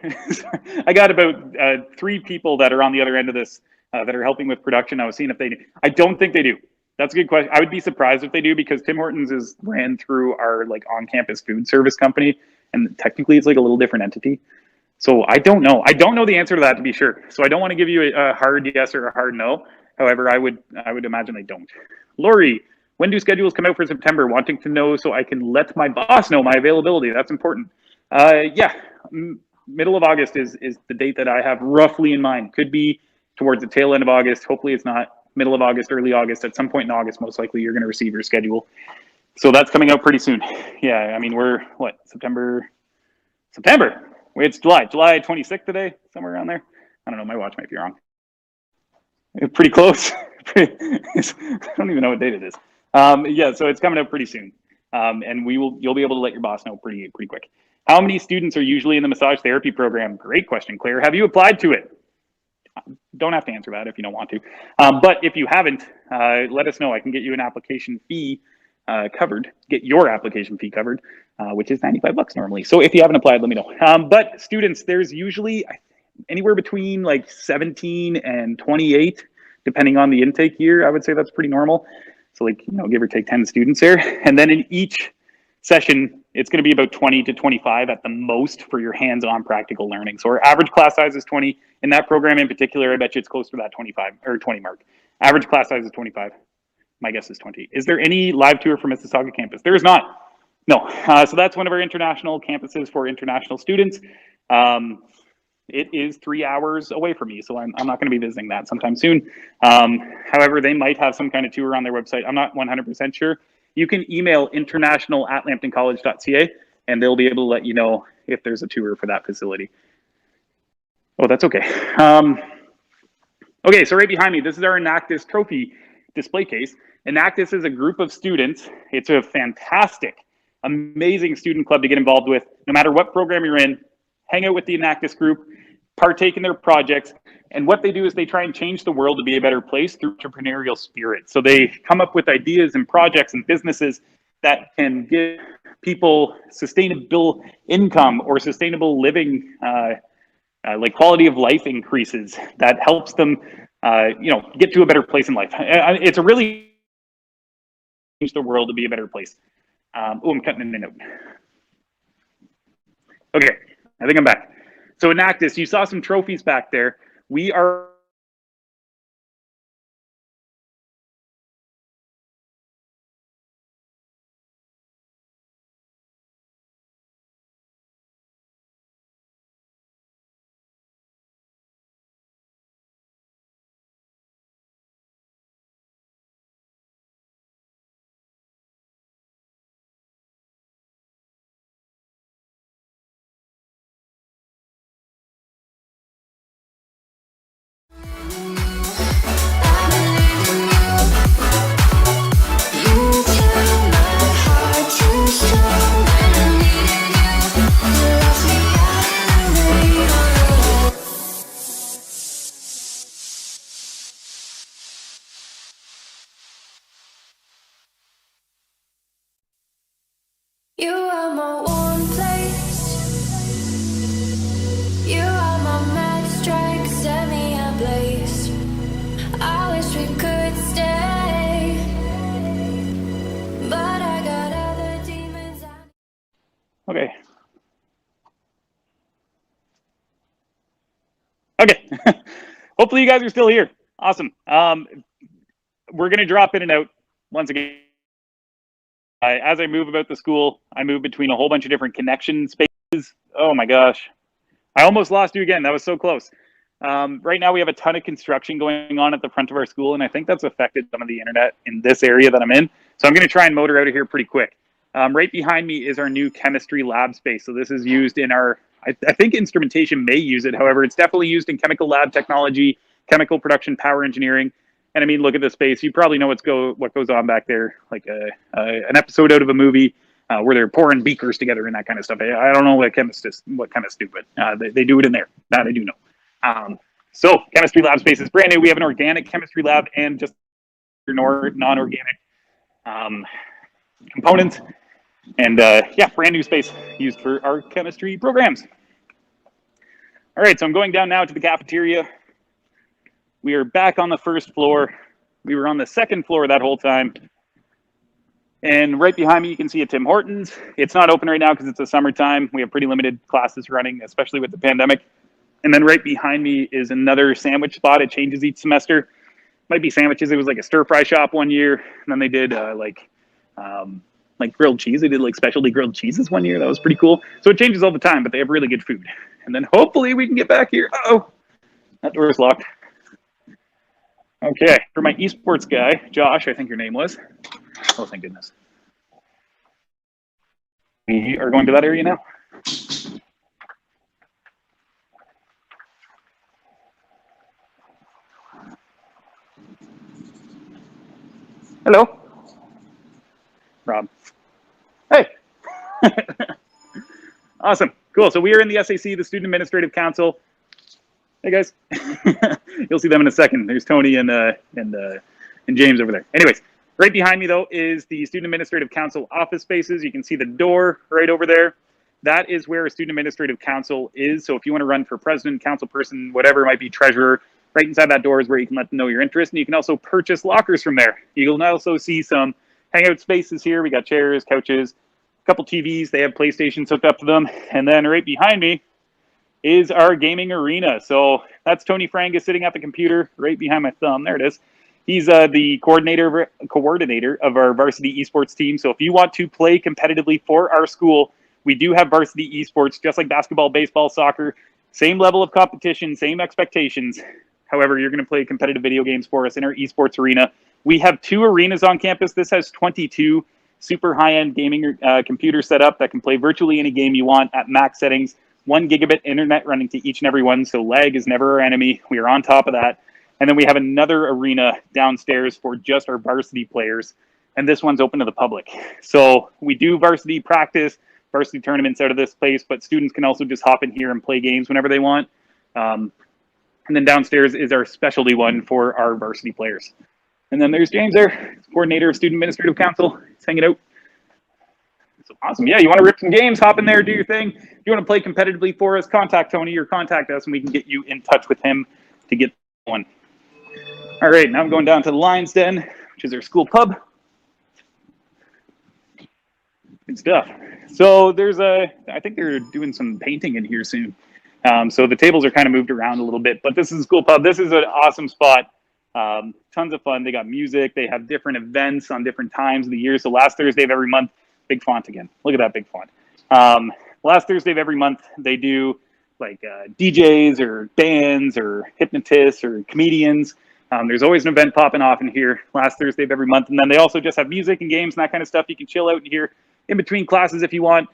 I got about 3 people that are on the other end of this that are helping with production. I was seeing if they do. I don't think they do. That's a good question. I would be surprised if they do because Tim Hortons is ran through our like on-campus food service company, and technically it's like a little different entity. So I don't know. I don't know the answer to that to be sure. So I don't want to give you a hard yes or a hard no. However, I would imagine they don't. Lori, when do schedules come out for September? Wanting to know so I can let my boss know my availability. That's important. Yeah, middle of August is the date that I have roughly in mind. Could be towards the tail end of August. Hopefully it's not middle of August, early August. At some point in August, most likely you're going to receive your schedule. So that's coming out pretty soon. Yeah, I mean, we're what, September? It's July 26th today, somewhere around there. I don't know, my watch might be wrong. Pretty close. I don't even know what date it is. Yeah, so it's coming up pretty soon. And you'll be able to let your boss know pretty quick. How many students are usually in the massage therapy program? Great question, Claire. Have you applied to it? Don't have to answer that if you don't want to. But if you haven't, let us know. I can get you an application fee covered, get your application fee covered, which is $95 normally. So if you haven't applied, let me know. But students, there's usually anywhere between like 17 and 28, depending on the intake year. I would say that's pretty normal. So like, give or take 10 students there. And then in each session, it's going to be about 20 to 25 at the most for your hands-on practical learning. So our average class size is 20. In that program in particular, I bet you it's close to that 25 or 20 mark. Average class size is 25. My guess is 20. Is there any live tour for Mississauga campus? There is not. No. So that's one of our international campuses for international students. It is 3 hours away from me, so I'm not going to be visiting that sometime soon. However, they might have some kind of tour on their website. I'm not 100% sure. You can email international@lambtoncollege.ca, and they'll be able to let you know if there's a tour for that facility. Oh, that's okay. Okay, so right behind me, this is our Enactus trophy display case. Enactus is a group of students. It's a fantastic, amazing student club to get involved with. No matter what program you're in, hang out with the Enactus group, partake in their projects. And what they do is they try and change the world to be a better place through entrepreneurial spirit. So they come up with ideas and projects and businesses that can give people sustainable income or sustainable living, like quality of life increases that helps them, get to a better place in life. It's a really change the world to be a better place. I'm cutting in a note. Okay, I think I'm back. So Enactus, you saw some trophies back there. We are You are my one place. You are my mad strike, set me ablaze. I wish we could stay, but I got other demons. okay. Okay. Hopefully you guys are still here. Awesome. We're going to drop in and out once again. As I move about the school, I move between a whole bunch of different connection spaces. Oh my gosh. I almost lost you again. That was so close. Right now we have a ton of construction going on at the front of our school, and I think that's affected some of the internet in this area that I'm in. So I'm going to try and motor out of here pretty quick. Right behind me is our new chemistry lab space. So this is used in our, I think instrumentation may use it. However, it's definitely used in chemical lab technology, chemical production, power engineering. And I mean, look at the space. You probably know what goes on back there, like an episode out of a movie where they're pouring beakers together and that kind of stuff. I don't know what kind of stupid. They do it in there. That I do know. So chemistry lab space is brand new. We have an organic chemistry lab and just non-organic components. And yeah, brand new space used for our chemistry programs. All right, so I'm going down now to the cafeteria. We are back on the first floor. We were on the second floor that whole time. And right behind me, you can see a Tim Hortons. It's not open right now because it's the summertime. We have pretty limited classes running, especially with the pandemic. And then right behind me is another sandwich spot. It changes each semester. might be sandwiches. It was like a stir fry shop one year, and then they did like grilled cheese. They did like specialty grilled cheeses one year. That was pretty cool. So it changes all the time, but they have really good food. And then hopefully we can get back here. Oh, that door is locked. Okay, for my esports guy, Josh, I think your name was. Oh, thank goodness. We are going to that area now. Hello, Rob. Hey. Awesome. Cool. So we are in the SAC, the Student Administrative Council. Hey guys. You'll see them in a second. There's Tony and James over there. Anyways, right behind me though is the Student Administrative Council office spaces. You can see the door right over there. That is where a Student Administrative Council is. So if you want to run for president, council person, whatever it might be, treasurer, right inside that door is where you can let them know your interest. And you can also purchase lockers from there. You'll also see some hangout spaces here. We got chairs, couches, a couple TVs. They have PlayStations hooked up to them. And then right behind me is our gaming arena. So that's Tony Frangus sitting at the computer right behind my thumb. There it is. He's the coordinator of our varsity esports team. So if you want to play competitively for our school, we do have varsity esports, just like basketball, baseball, soccer. Same level of competition, same expectations. However, you're going to play competitive video games for us in our esports arena. We have 2 arenas on campus. This has 22 super high-end gaming computers set up that can play virtually any game you want at max settings. 1 gigabit internet running to each and every one, so lag is never our enemy. We are on top of that. And then we have another arena downstairs for just our varsity players, and this one's open to the public. So we do varsity practice, varsity tournaments out of this place, but students can also just hop in here and play games whenever they want. And then downstairs is our specialty one for our varsity players. And then there's James there, coordinator of Student Administrative Council. He's hanging out. So awesome. Yeah, you want to rip some games, hop in there, do your thing. If you want to play competitively for us, contact Tony or contact us, and we can get you in touch with him to get one. All right, now I'm going down to the Lion's Den, which is our school pub. Good stuff. So there's I think they're doing some painting in here soon. So the tables are kind of moved around a little bit, but this is a school pub. This is an awesome spot. Tons of fun. They got music. They have different events on different times of the year. So last Thursday of every month, big font again. Look at that big font. Last Thursday of every month, they do like DJs or bands or hypnotists or comedians. There's always an event popping off in here last Thursday of every month. And then they also just have music and games and that kind of stuff. You can chill out in here in between classes if you want.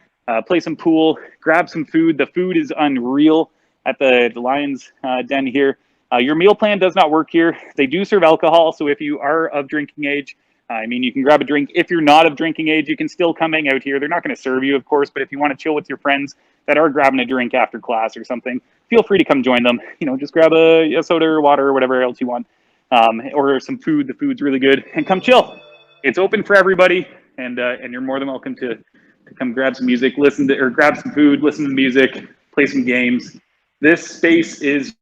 Play some pool, grab some food. The food is unreal at the Lions Den here. Your meal plan does not work here. They do serve alcohol, so if you are of drinking age, I mean, you can grab a drink. If you're not of drinking age, you can still come hang out here. They're not going to serve you, of course, but if you want to chill with your friends that are grabbing a drink after class or something, feel free to come join them. You know, just grab a soda or water or whatever else you want, or some food. The food's really good, and come chill. It's open for everybody, and you're more than welcome to come grab some music, or grab some food, listen to music, play some games. This space is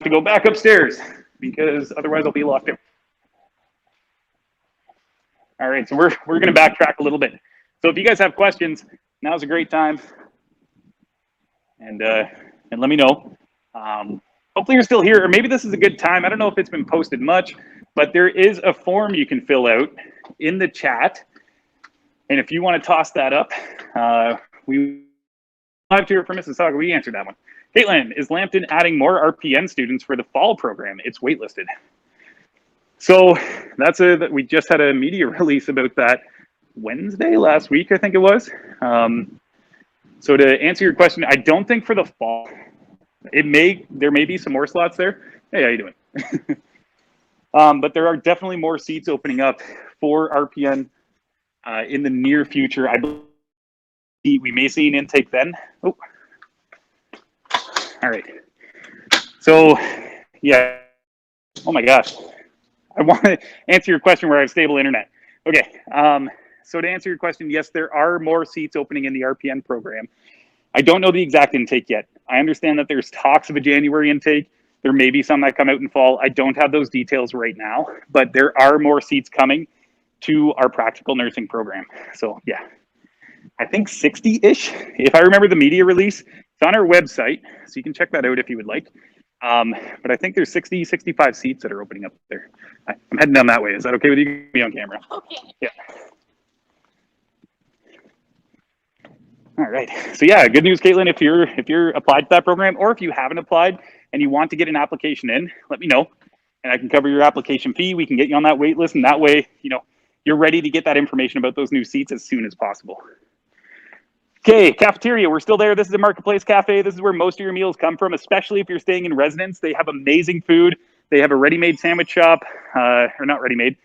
to go back upstairs because otherwise I'll be locked in. All right, so we're going to backtrack a little bit. So if you guys have questions, now's a great time, and let me know. Hopefully you're still here, or maybe this is a good time. I don't know if it's been posted much, but there is a form you can fill out in the chat, and if you want to toss that up, we have to hear from Mississauga. We answered that one. Caitlin, is Lambton adding more RPN students for the fall program? It's waitlisted. So we just had a media release about that last week, I think it was. So to answer your question, I don't think for the fall. There may be some more slots there. Hey, how you doing? But there are definitely more seats opening up for RPN in the near future. I believe we may see an intake then. Oh, all right. So, yeah. Oh my gosh. I want to answer your question where I have stable internet. Okay. So to answer your question, yes, there are more seats opening in the RPN program. I don't know the exact intake yet. I understand that there's talks of a January intake. There may be some that come out in fall. I don't have those details right now, but there are more seats coming to our practical nursing program. So yeah, I think 60-ish, if I remember the media release. It's on our website, so you can check that out if you would like. But I think there's 60, 65 seats that are opening up there. I'm heading down that way. Is that okay with you? Be on camera. Okay. Yeah. All right. So yeah, good news, Caitlin. If you're applied to that program, or if you haven't applied and you want to get an application in, let me know, and I can cover your application fee. We can get you on that wait list, and that way, you're ready to get that information about those new seats as soon as possible. Okay, cafeteria, we're still there. This is a Marketplace Cafe. This is where most of your meals come from, especially if you're staying in residence. They have amazing food. They have a ready-made sandwich shop, or not ready-made.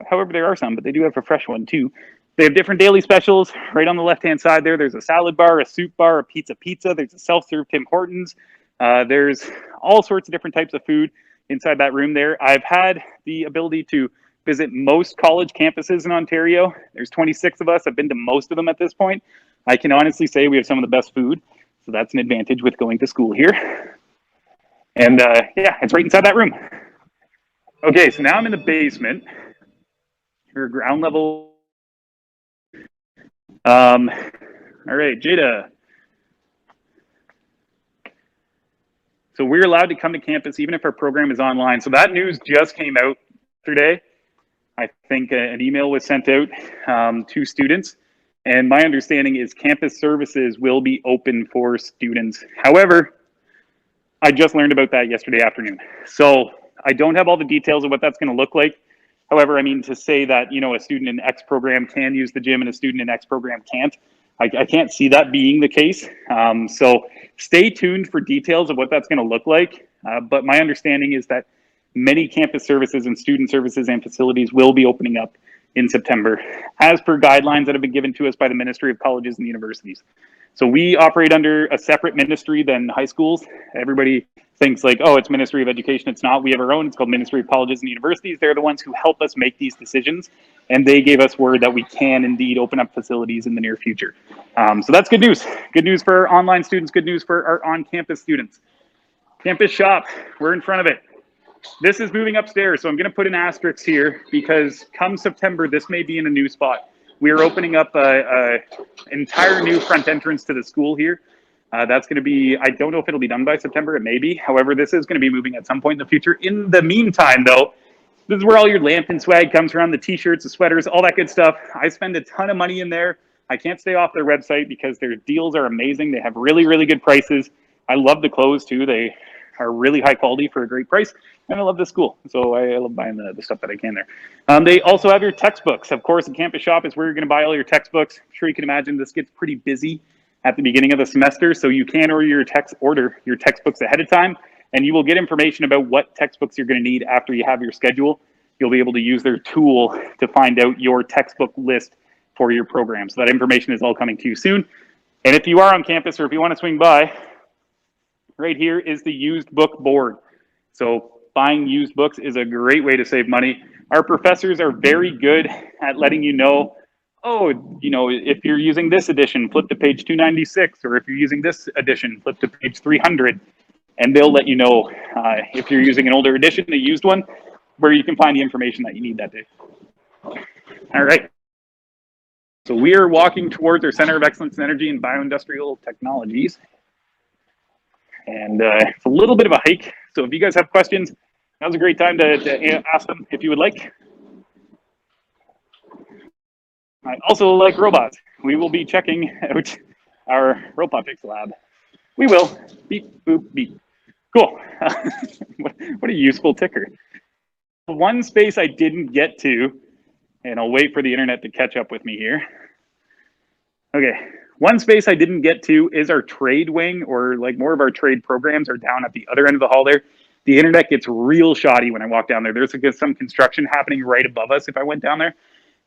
However, there are some, but they do have a fresh one too. They have different daily specials. Right on the left-hand side there, there's a salad bar, a soup bar, a pizza. There's a self-serve Tim Hortons. There's all sorts of different types of food inside that room there. I've had the ability to visit most college campuses in Ontario. There's 26 of us. I've been to most of them at this point. I can honestly say we have some of the best food. So that's an advantage with going to school here. And yeah, it's right inside that room. Okay, so now I'm in the basement. Or ground level. All right, Jada. So we're allowed to come to campus even if our program is online. So that news just came out yesterday. I think an email was sent out to students. And my understanding is campus services will be open for students. However, I just learned about that yesterday afternoon. So I don't have all the details of what that's going to look like. However, I mean, to say that, a student in X program can use the gym and a student in X program can't, I can't see that being the case. So stay tuned for details of what that's going to look like. But my understanding is that many campus services and student services and facilities will be opening up in September, as per guidelines that have been given to us by the Ministry of Colleges and Universities. So we operate under a separate ministry than high schools. Everybody thinks like, oh, it's Ministry of Education. It's not. We have our own. It's called Ministry of Colleges and Universities. They're the ones who help us make these decisions. And they gave us word that we can indeed open up facilities in the near future. So that's good news. Good news for our online students. Good news for our on-campus students. Campus shop, we're in front of it. This is moving upstairs. So I'm going to put an asterisk here because come September, this may be in a new spot. We are opening up an entire new front entrance to the school here. That's going to be, I don't know if it'll be done by September, it may be. However, this is going to be moving at some point in the future. In the meantime, though, this is where all your Lambton swag comes from, the t-shirts, the sweaters, all that good stuff. I spend a ton of money in there. I can't stay off their website because their deals are amazing. They have really, really good prices. I love the clothes too. They are really high quality for a great price. And I love the school. So I love buying the stuff that I can there. They also have your textbooks. Of course, the campus shop is where you're going to buy all your textbooks. I'm sure you can imagine this gets pretty busy at the beginning of the semester. So you can order your textbooks ahead of time, and you will get information about what textbooks you're going to need after you have your schedule. You'll be able to use their tool to find out your textbook list for your program. So that information is all coming to you soon. And if you are on campus or if you want to swing by, right here is the used book board. So buying used books is a great way to save money. Our professors are very good at letting you know, oh, if you're using this edition, flip to page 296, or if you're using this edition, flip to page 300. And they'll let you know if you're using an older edition, a used one, where you can find the information that you need that day. All right. So we are walking towards our Center of Excellence in Energy and Bioindustrial Technologies. And it's a little bit of a hike. So if you guys have questions, now's a great time to ask them if you would like. I also like robots. We will be checking out our robotics lab. We will. Beep, boop, beep. Cool. What a useful ticker. One space I didn't get to, and I'll wait for the internet to catch up with me here. Okay. One space I didn't get to is our trade wing, or like more of our trade programs are down at the other end of the hall there. The internet gets real shoddy when I walk down there. There's some construction happening right above us if I went down there,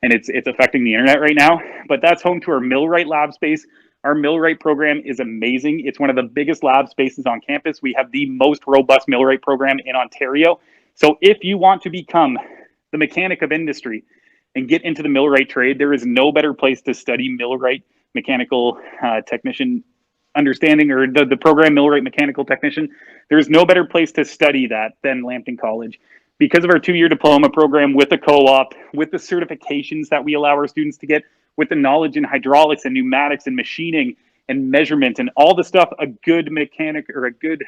and it's affecting the internet right now. But that's home to our millwright lab space. Our millwright program is amazing. It's one of the biggest lab spaces on campus. We have the most robust millwright program in Ontario. So if you want to become the mechanic of industry and get into the millwright trade, there is no better place to study millwright mechanical technician understanding, or the program millwright mechanical technician. There's no better place to study that than Lambton College. Because of our 2-year diploma program with the co-op, with the certifications that we allow our students to get, with the knowledge in hydraulics and pneumatics and machining and measurement and all the stuff a good mechanic or a good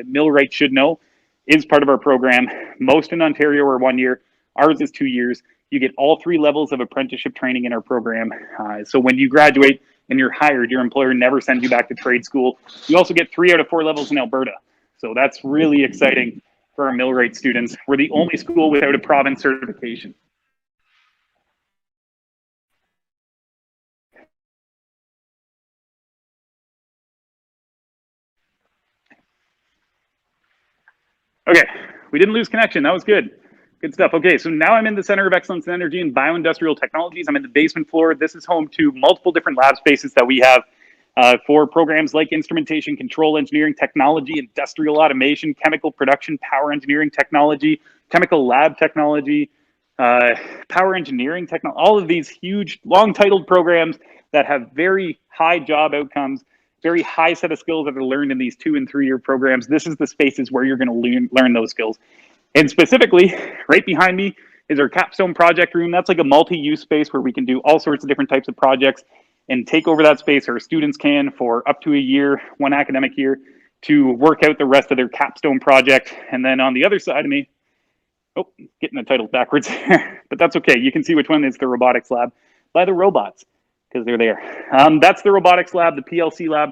millwright should know is part of our program. Most in Ontario are 1 year. Ours is 2 years. You get all 3 levels of apprenticeship training in our program. So when you graduate and you're hired, your employer never sends you back to trade school. You also get 3 out of 4 levels in Alberta. So that's really exciting for our millwright students. We're the only school without a province certification. Okay, we didn't lose connection. That was good. Good stuff. Okay, so now I'm in the Center of Excellence in Energy and Bioindustrial Technologies. I'm in the basement floor. This is home to multiple different lab spaces that we have for programs like instrumentation, control engineering, technology, industrial automation, chemical production, power engineering technology, chemical lab technology, power engineering technology, all of these huge, long titled programs that have very high job outcomes, very high set of skills that are learned in these 2 and 3 year programs. This is the spaces where you're going to learn those skills. And specifically, right behind me is our capstone project room. That's like a multi-use space where we can do all sorts of different types of projects and take over that space. Our students can, for up to a year, 1 academic year, to work out the rest of their capstone project. And then on the other side of me, oh, getting the title backwards, but that's okay. You can see which one is the robotics lab by the robots, because they're there. That's the robotics lab, the PLC lab,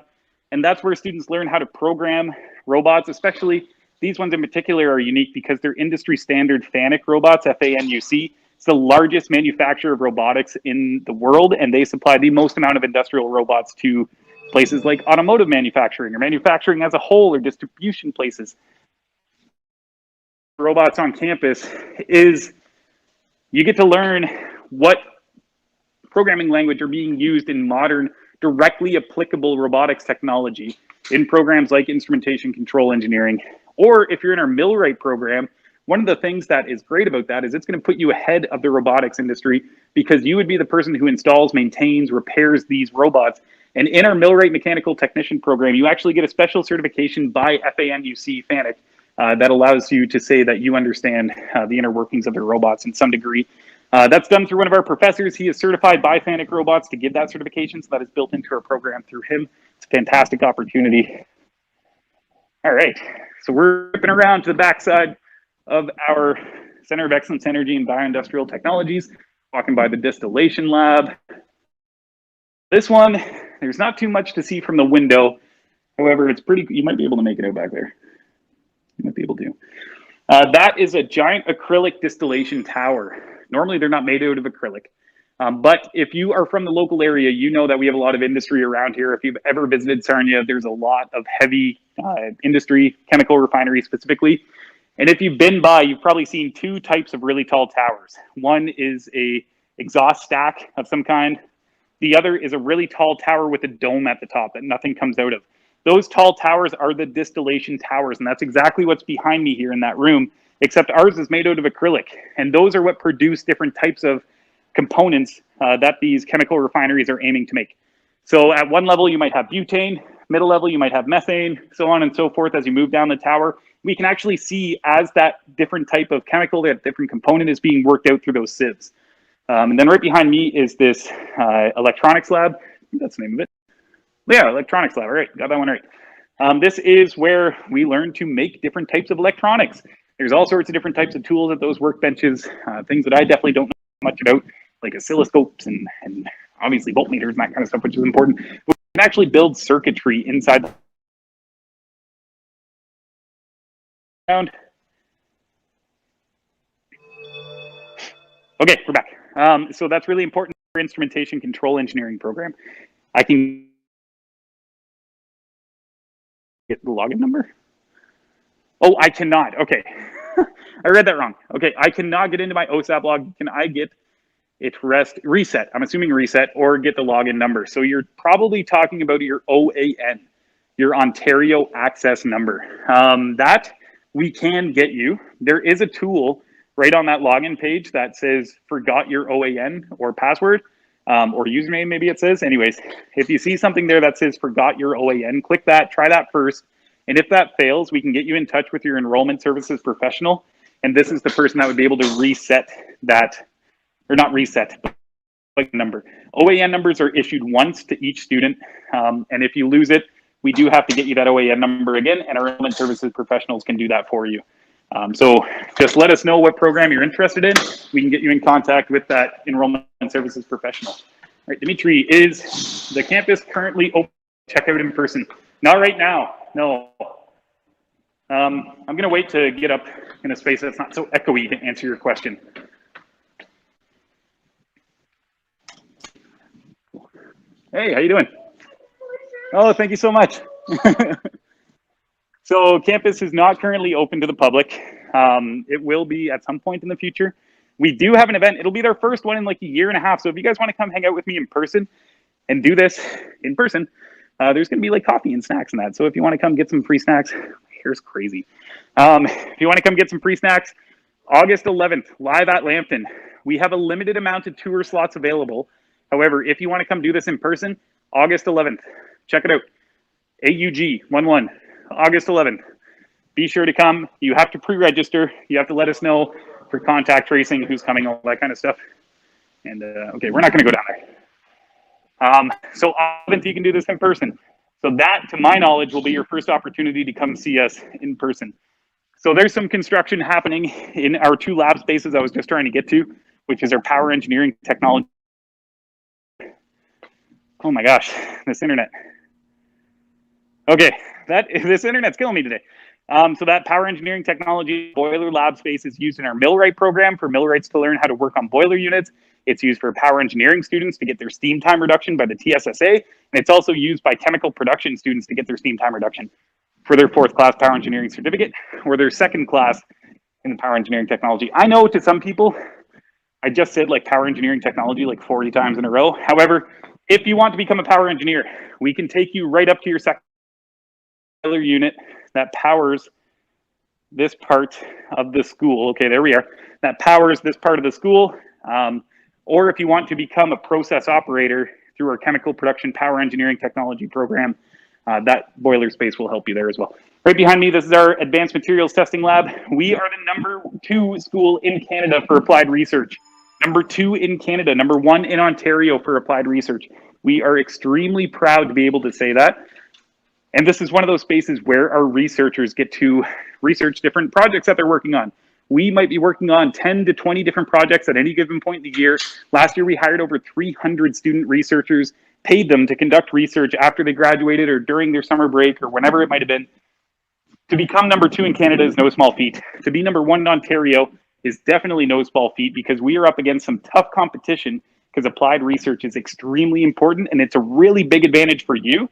and that's where students learn how to program robots. Especially these ones in particular are unique because they're industry standard FANUC robots, F-A-N-U-C. It's the largest manufacturer of robotics in the world, and they supply the most amount of industrial robots to places like automotive manufacturing or manufacturing as a whole or distribution places. Robots on campus is you get to learn what programming language are being used in modern, directly applicable robotics technology in programs like instrumentation control engineering. Or if you're in our millwright program, one of the things that is great about that is it's going to put you ahead of the robotics industry because you would be the person who installs, maintains, repairs these robots. And in our millwright mechanical technician program, you actually get a special certification by FANUC FANUC that allows you to say that you understand the inner workings of the robots in some degree. That's done through one of our professors. He is certified by FANUC Robots to give that certification, so that is built into our program through him. It's a fantastic opportunity. All right, so we're ripping around to the backside of our Center of Excellence Energy and Bioindustrial Technologies, walking by the distillation lab. This one, there's not too much to see from the window. However, it's pretty, you might be able to make it out back there. You might be able to. That is a giant acrylic distillation tower. Normally, they're not made out of acrylic. But if you are from the local area, you know that we have a lot of industry around here. If you've ever visited Sarnia, there's a lot of heavy industry, chemical refinery specifically. And if you've been by, you've probably seen 2 types of really tall towers. One is a exhaust stack of some kind. The other is a really tall tower with a dome at the top that nothing comes out of. Those tall towers are the distillation towers, and that's exactly what's behind me here in that room, except ours is made out of acrylic. And those are what produce different types of components that these chemical refineries are aiming to make. So at one level, you might have butane, middle level, you might have methane, so on and so forth. As you move down the tower, we can actually see as that different type of chemical, that different component is being worked out through those sieves. And then right behind me is this electronics lab. That's the name of it. Yeah, electronics lab. All right, got that one right. This is where we learn to make different types of electronics. There's all sorts of different types of tools at those workbenches, things that I definitely don't know much about, like oscilloscopes and obviously voltmeters and that kind of stuff, which is important. But we can actually build circuitry inside. Okay, we're back. So that's really important for instrumentation control engineering program. I can get the login number. Oh, I cannot. Okay. I read that wrong. Okay, I cannot get into my OSAP log. Can I get it reset? I'm assuming reset or get the login number. So you're probably talking about your OAN, your Ontario access number. That we can get you. There is a tool right on that login page that says forgot your OAN or password or username, maybe it says. Anyways, if you see something there that says forgot your OAN, click that, try that first. And if that fails, we can get you in touch with your enrollment services professional. And this is the person that would be able to reset that, or not reset, but number. OAN numbers are issued once to each student, and if you lose it, we do have to get you that OAN number again, and our enrollment services professionals can do that for you. So just let us know what program you're interested in. We can get you in contact with that enrollment services professional. All right, Dimitri, is the campus currently open to check out in person? Not right now, no. I'm gonna wait to get up in a space that's not so echoey to answer your question. Hey, how you doing? Oh, thank you so much. So campus is not currently open to the public. It will be at some point in the future. We do have an event. It'll be their first one in like a year and a half. So if you guys want to come hang out with me in person and do this in person, there's going to be like coffee and snacks and that. So if you want to come get some free snacks, here's crazy. If you want to come get some free snacks, August 11th, live at Lambton. We have a limited amount of tour slots available. However, if you want to come do this in person, August 11th, check it out. AUG 11, August 11th. Be sure to come. You have to pre-register. You have to let us know for contact tracing, who's coming, all that kind of stuff. And okay, we're not going to go down there. So 11th, you can do this in person. So that, to my knowledge, will be your first opportunity to come see us in person. So there's some construction happening in our 2 lab spaces I was just trying to get to, which is our power engineering technology. Oh my gosh, this internet. Okay, this internet's killing me today. So that power engineering technology boiler lab space is used in our millwright program for millwrights to learn how to work on boiler units. It's used for power engineering students to get their steam time reduction by the TSSA. And it's also used by chemical production students to get their steam time reduction for their 4th class power engineering certificate or their 2nd class in the power engineering technology. I know to some people, I just said like power engineering technology like 40 times in a row. However, if you want to become a power engineer, we can take you right up to your second boiler unit that powers this part of the school. Okay, there we are. That powers this part of the school. Or if you want to become a process operator through our chemical production power engineering technology program, that boiler space will help you there as well. Right behind me, this is our advanced materials testing lab. We are the #2 school in Canada for applied research. #2 in Canada, #1 in Ontario for applied research. We are extremely proud to be able to say that. And this is one of those spaces where our researchers get to research different projects that they're working on. We might be working on 10 to 20 different projects at any given point in the year. Last year, we hired over 300 student researchers, paid them to conduct research after they graduated or during their summer break or whenever it might have been. To become #2 in Canada is no small feat. To be #1 in Ontario is definitely no small feat because we are up against some tough competition because applied research is extremely important and it's a really big advantage for you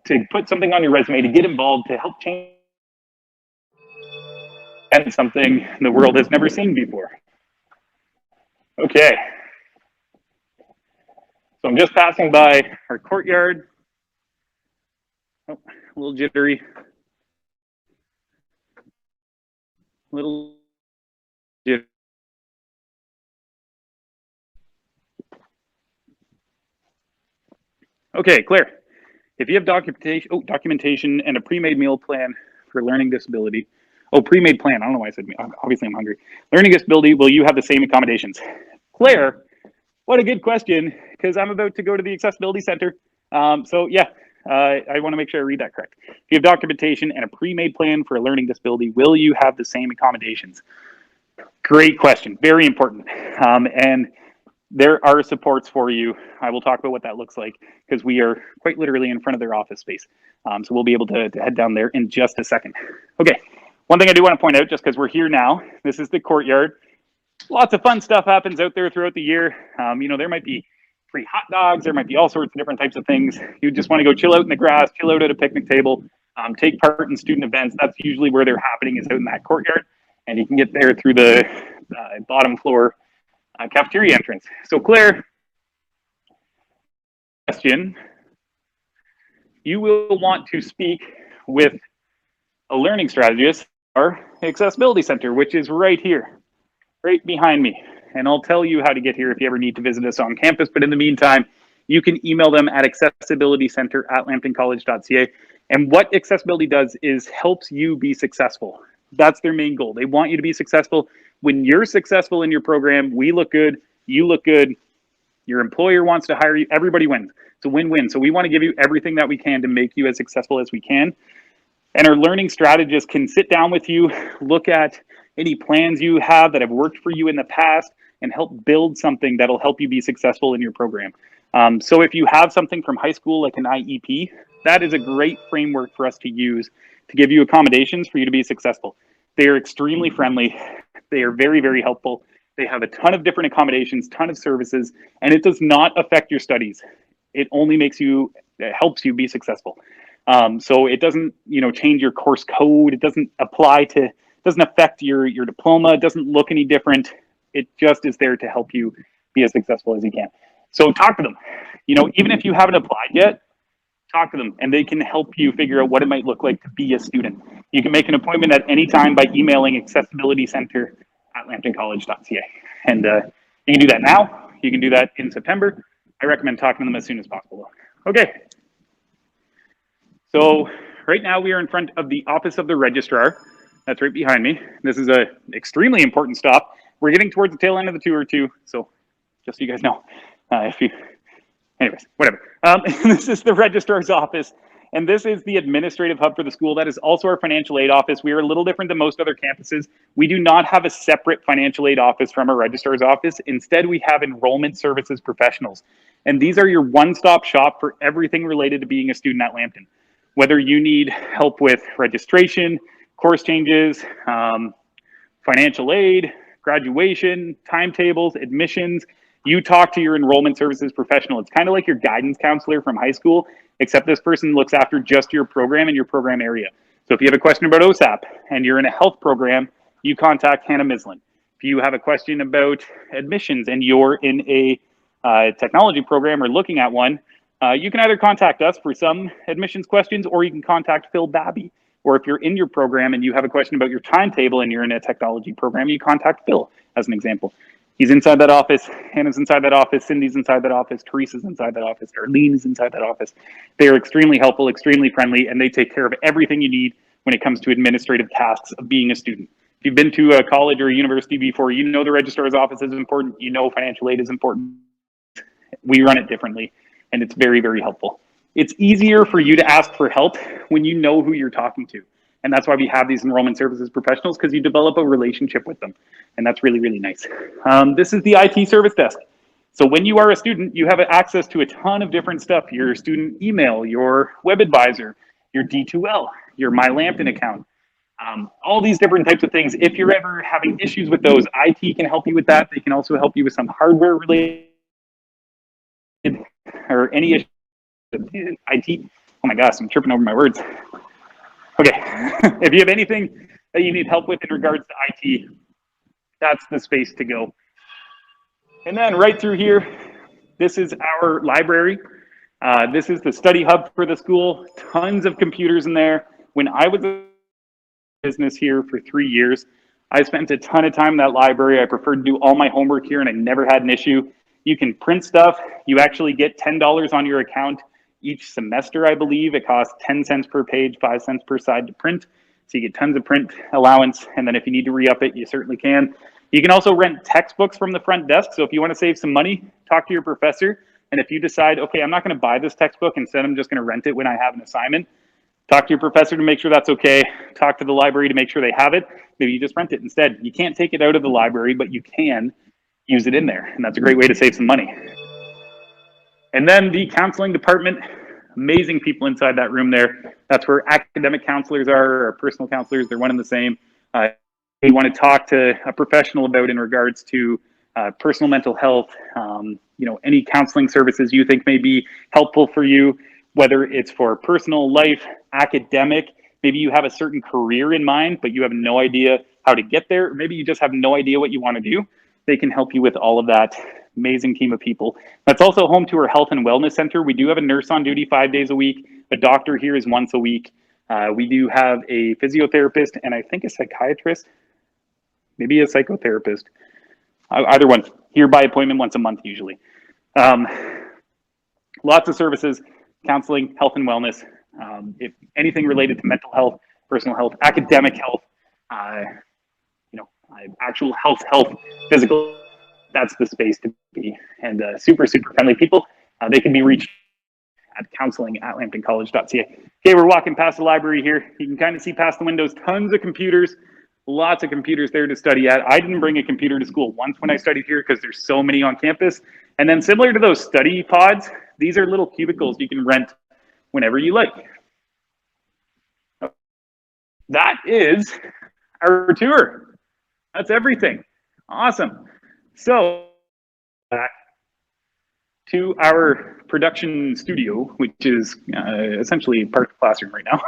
to put something on your resume, to get involved, to help change and something the world has never seen before. Okay. So I'm just passing by our courtyard. Oh, a little jittery. A little jittery. Okay, Claire. If you have documentation and a pre-made meal plan for learning disability, pre-made plan, I don't know why I said, obviously I'm hungry. Learning disability, will you have the same accommodations? Claire, what a good question, because I'm about to go to the accessibility center. So yeah, I wanna make sure I read that correct. If you have documentation and a pre-made plan for a learning disability, will you have the same accommodations? Great question, very important. And there are supports for you. I will talk about what that looks like because we are quite literally in front of their office space. So we'll be able to head down there in just a second. Okay, one thing I do want to point out, just because we're here now, this is the courtyard. Lots of fun stuff happens out there throughout the year. You know, there might be free hot dogs, there might be all sorts of different types of things. You just want to go chill out in the grass, chill out at a picnic table, take part in student events. That's usually where they're happening, is out in that courtyard. And you can get there through the bottom floor cafeteria entrance. So Claire, question, you will want to speak with a learning strategist or accessibility center, which is right here, right behind me. And I'll tell you how to get here if you ever need to visit us on campus. But in the meantime, you can email them at accessibilitycenter@lambtoncollege.ca. And what accessibility does is helps you be successful. That's their main goal. They want you to be successful. When you're successful in your program, we look good, you look good, Your employer wants to hire you. Everybody wins. It's a win-win. So we want to give you everything that we can to make you as successful as we can. And our learning strategist can sit down with you, look at any plans you have that have worked for you in the past, and help build something that'll help you be successful in your program. So if you have something from high school, like an IEP, that is a great framework for us to use to give you accommodations for you to be successful. They are extremely friendly. They are very, very helpful. They have a ton of different accommodations, ton of services, and it does not affect your studies. It only it helps you be successful. So it doesn't, change your course code. It doesn't doesn't affect your diploma. It doesn't look any different. It just is there to help you be as successful as you can. So talk to them. Even if you haven't applied yet, talk to them, and they can help you figure out what it might look like to be a student. You can make an appointment at any time by emailing accessibilitycenter@lambtoncollege.ca. And you can do that now. You can do that in September. I recommend talking to them as soon as possible. Okay. So right now we are in front of the office of the registrar. That's right behind me. This is a extremely important stop. We're getting towards the tail end of the tour too. So just so you guys know, anyways, whatever. This is the registrar's office, and this is the administrative hub for the school. That is also our financial aid office. We are a little different than most other campuses. We do not have a separate financial aid office from our registrar's office. Instead, we have enrollment services professionals, and these are your one-stop shop for everything related to being a student at Lambton. Whether you need help with registration, course changes, financial aid, graduation, timetables, admissions, you talk to your enrollment services professional. It's kind of like your guidance counselor from high school, except this person looks after just your program and your program area. So if you have a question about OSAP and you're in a health program, you contact Hannah Mislin. If you have a question about admissions and you're in a technology program or looking at one, you can either contact us for some admissions questions, or you can contact Phil Babby. Or if you're in your program and you have a question about your timetable and you're in a technology program, you contact Phil, as an example. He's inside that office. Hannah's inside that office. Cindy's inside that office. Teresa's inside that office. Arlene is inside that office. They are extremely helpful, extremely friendly, and they take care of everything you need when it comes to administrative tasks of being a student. If you've been to a college or a university before, you know the registrar's office is important. You know financial aid is important. We run it differently, and it's very, very helpful. It's easier for you to ask for help when you know who you're talking to. And that's why we have these enrollment services professionals, because you develop a relationship with them. And that's really, really nice. This is the IT service desk. So when you are a student, you have access to a ton of different stuff: your student email, your web advisor, your D2L, your My Lambton account, all these different types of things. If you're ever having issues with those, IT can help you with that. They can also help you with some hardware related or any issue with IT. Oh my gosh, I'm tripping over my words. Okay, if you have anything that you need help with in regards to IT, that's the space to go. And then right through here, this is our library. This is the study hub for the school. Tons of computers in there. When I was in business here for 3 years, I spent a ton of time in that library. I preferred to do all my homework here, and I never had an issue. You can print stuff. You actually get $10 on your account each semester, I believe. It costs 10 cents per page, 5 cents per side to print. So you get tons of print allowance. And then if you need to re-up it, you certainly can. You can also rent textbooks from the front desk. So if you want to save some money, talk to your professor. And if you decide, okay, I'm not going to buy this textbook, instead I'm just going to rent it when I have an assignment, talk to your professor to make sure that's okay. Talk to the library to make sure they have it. Maybe you just rent it instead. You can't take it out of the library, but you can use it in there. And that's a great way to save some money. And then the counseling department, amazing people inside that room there. That's where academic counselors are, or personal counselors. They're one and the same. You want to talk to a professional about in regards to personal mental health, any counseling services you think may be helpful for you, whether it's for personal life, academic. Maybe you have a certain career in mind, but you have no idea how to get there. Or maybe you just have no idea what you want to do. They can help you with all of that. Amazing team of people. That's also home to our health and wellness center. We do have a nurse on duty 5 days a week. A doctor here is once a week. We do have a physiotherapist and I think a psychiatrist, maybe a psychotherapist. Either one, here by appointment once a month usually. Lots of services, counseling, health and wellness. If anything related to mental health, personal health, academic health, actual health, physical. that's the space to be. And super, super friendly people. They can be reached at counseling@lambtoncollege.ca. Okay, we're walking past the library here. You can kind of see past the windows, tons of computers, lots of computers there to study at. I didn't bring a computer to school once when I studied here because there's so many on campus. And then similar to those study pods, these are little cubicles you can rent whenever you like. That is our tour. That's everything. Awesome. So back to our production studio, which is essentially part of the classroom right now.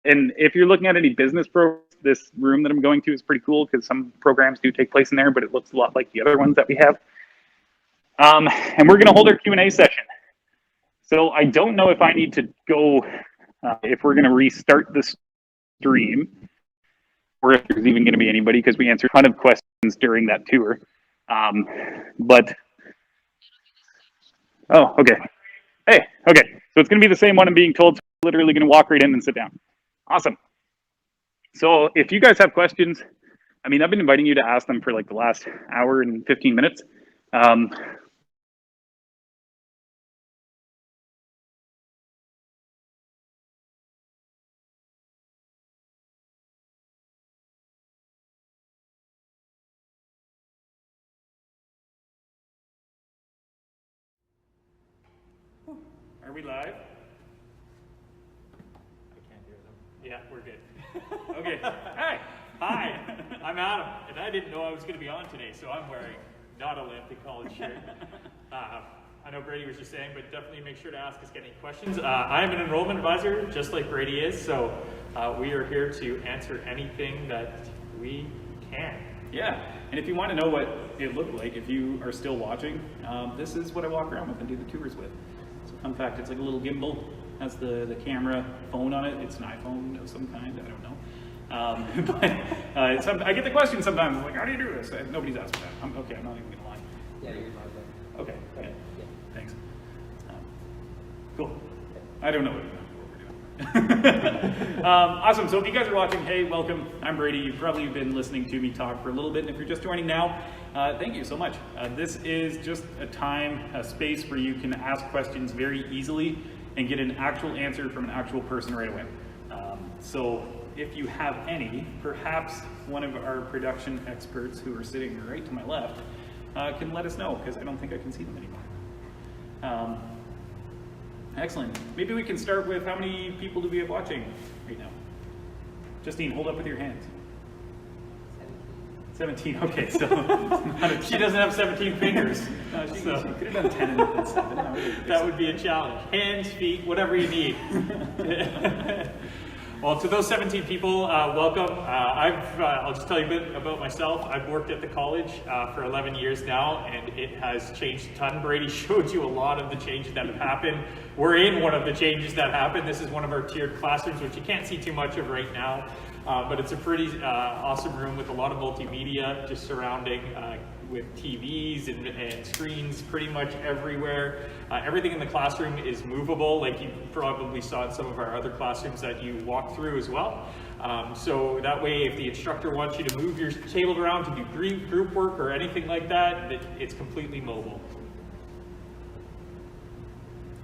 And if you're looking at any business programs, this room that I'm going to is pretty cool because some programs do take place in there, but it looks a lot like the other ones that we have. And we're going to hold our Q&A session. So I don't know if I need to go, if we're going to restart the stream, or if there's even going to be anybody, because we answered a ton of questions during that tour. Oh, okay. Hey, okay. So it's going to be the same one I'm being told. So I'm literally going to walk right in and sit down. Awesome. So if you guys have questions, I mean, I've been inviting you to ask them for like the last hour and 15 minutes. Are we live? I can't hear them. Yeah, we're good. Okay. Hey, hi, I'm Adam, and I didn't know I was going to be on today, so I'm wearing not a Lambton College shirt. I know Brady was just saying, but definitely make sure to ask us any questions. I'm an enrollment advisor, just like Brady is, so we are here to answer anything that we can. Yeah, and if you want to know what it looked like, if you are still watching, this is what I walk around with and do the tours with. So fun fact, it's like a little gimbal, has the camera phone on it. It's an iPhone of some kind, I don't know. But I get the question sometimes, like, how do you do this? Nobody's asked me that. Okay, I'm not even gonna lie. Yeah, you're live there. Okay, yeah. Yeah. Thanks. Cool. I don't know what we're doing. Awesome, so if you guys are watching, hey, welcome. I'm Brady. You've probably been listening to me talk for a little bit, and if you're just joining now, thank you so much. This is just a space where you can ask questions very easily and get an actual answer from an actual person right away. So if you have any, perhaps one of our production experts who are sitting right to my left can let us know, because I don't think I can see them anymore. Excellent. Maybe we can start with how many people do we have watching right now? Justine, hold up with your hands. 17, okay, so she doesn't have 17 fingers. She could have done 10 and 7. That would be a challenge. Hands, feet, whatever you need. Well, to those 17 people, welcome. I'll just tell you a bit about myself. I've worked at the college for 11 years now, and it has changed a ton. Brady showed you a lot of the changes that have happened. We're in one of the changes that happened. This is one of our tiered classrooms, which you can't see too much of right now. But it's a pretty awesome room with a lot of multimedia just surrounding with TVs and screens pretty much everywhere. Everything in the classroom is movable, like you probably saw in some of our other classrooms that you walked through as well. So that way, if the instructor wants you to move your table around to do group work or anything like that, it's completely mobile.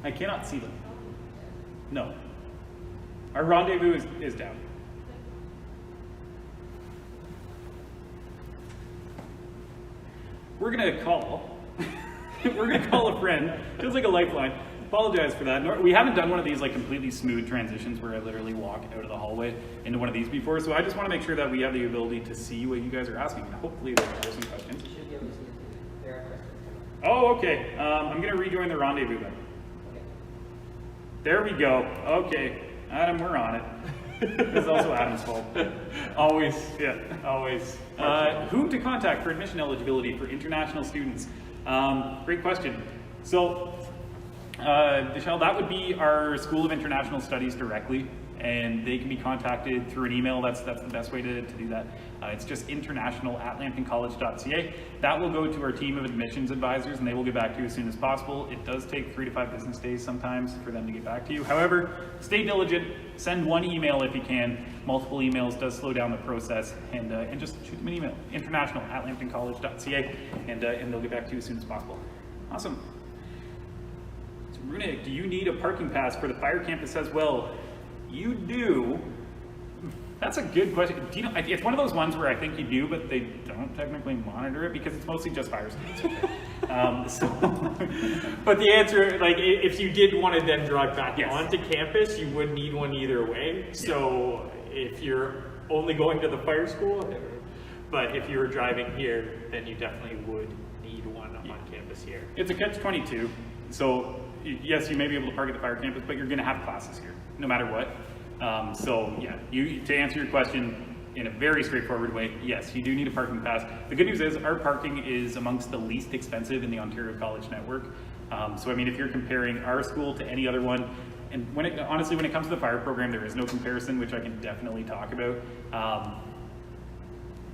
I cannot see them. No. Our rendezvous is down. We're gonna call a friend. Feels like a lifeline. Apologize for that. We haven't done one of these like completely smooth transitions where I literally walk out of the hallway into one of these before. So I just want to make sure that we have the ability to see what you guys are asking. And hopefully there are some questions. You should be able to see it. There are questions. Oh, okay. I'm gonna rejoin the rendezvous then. Okay. There we go. Okay, Adam, we're on it. It's also Adam's fault. Always, yeah, always. Who to contact for admission eligibility for international students? Great question. So, Michelle, that would be our School of International Studies directly, and they can be contacted through an email. That's the best way to do that. It's just international@lambtoncollege.ca. That will go to our team of admissions advisors, and they will get back to you as soon as possible. It does take 3 to 5 business days sometimes for them to get back to you. However, stay diligent. Send one email if you can. Multiple emails does slow down the process, and just shoot them an email, international@lambtoncollege.ca, and they'll get back to you as soon as possible. Awesome. So Runik, do you need a parking pass for the fire campus as well? You do. That's a good question. Do you know, it's one of those ones where I think you do, but they don't technically monitor it because it's mostly just fire students. But the answer, like, if you did want to then drive back Yes. onto campus, you would need one either way. So if you're only going to the fire school, but if you were driving here, then you definitely would need one on campus here. It's a catch-22. So yes, you may be able to park at the fire campus, but you're going to have classes here, no matter what. So yeah, to answer your question in a very straightforward way, yes, you do need a parking pass. The good news is our parking is amongst the least expensive in the Ontario College Network. So I mean, if you're comparing our school to any other one, and honestly, when it comes to the fire program, there is no comparison, which I can definitely talk about.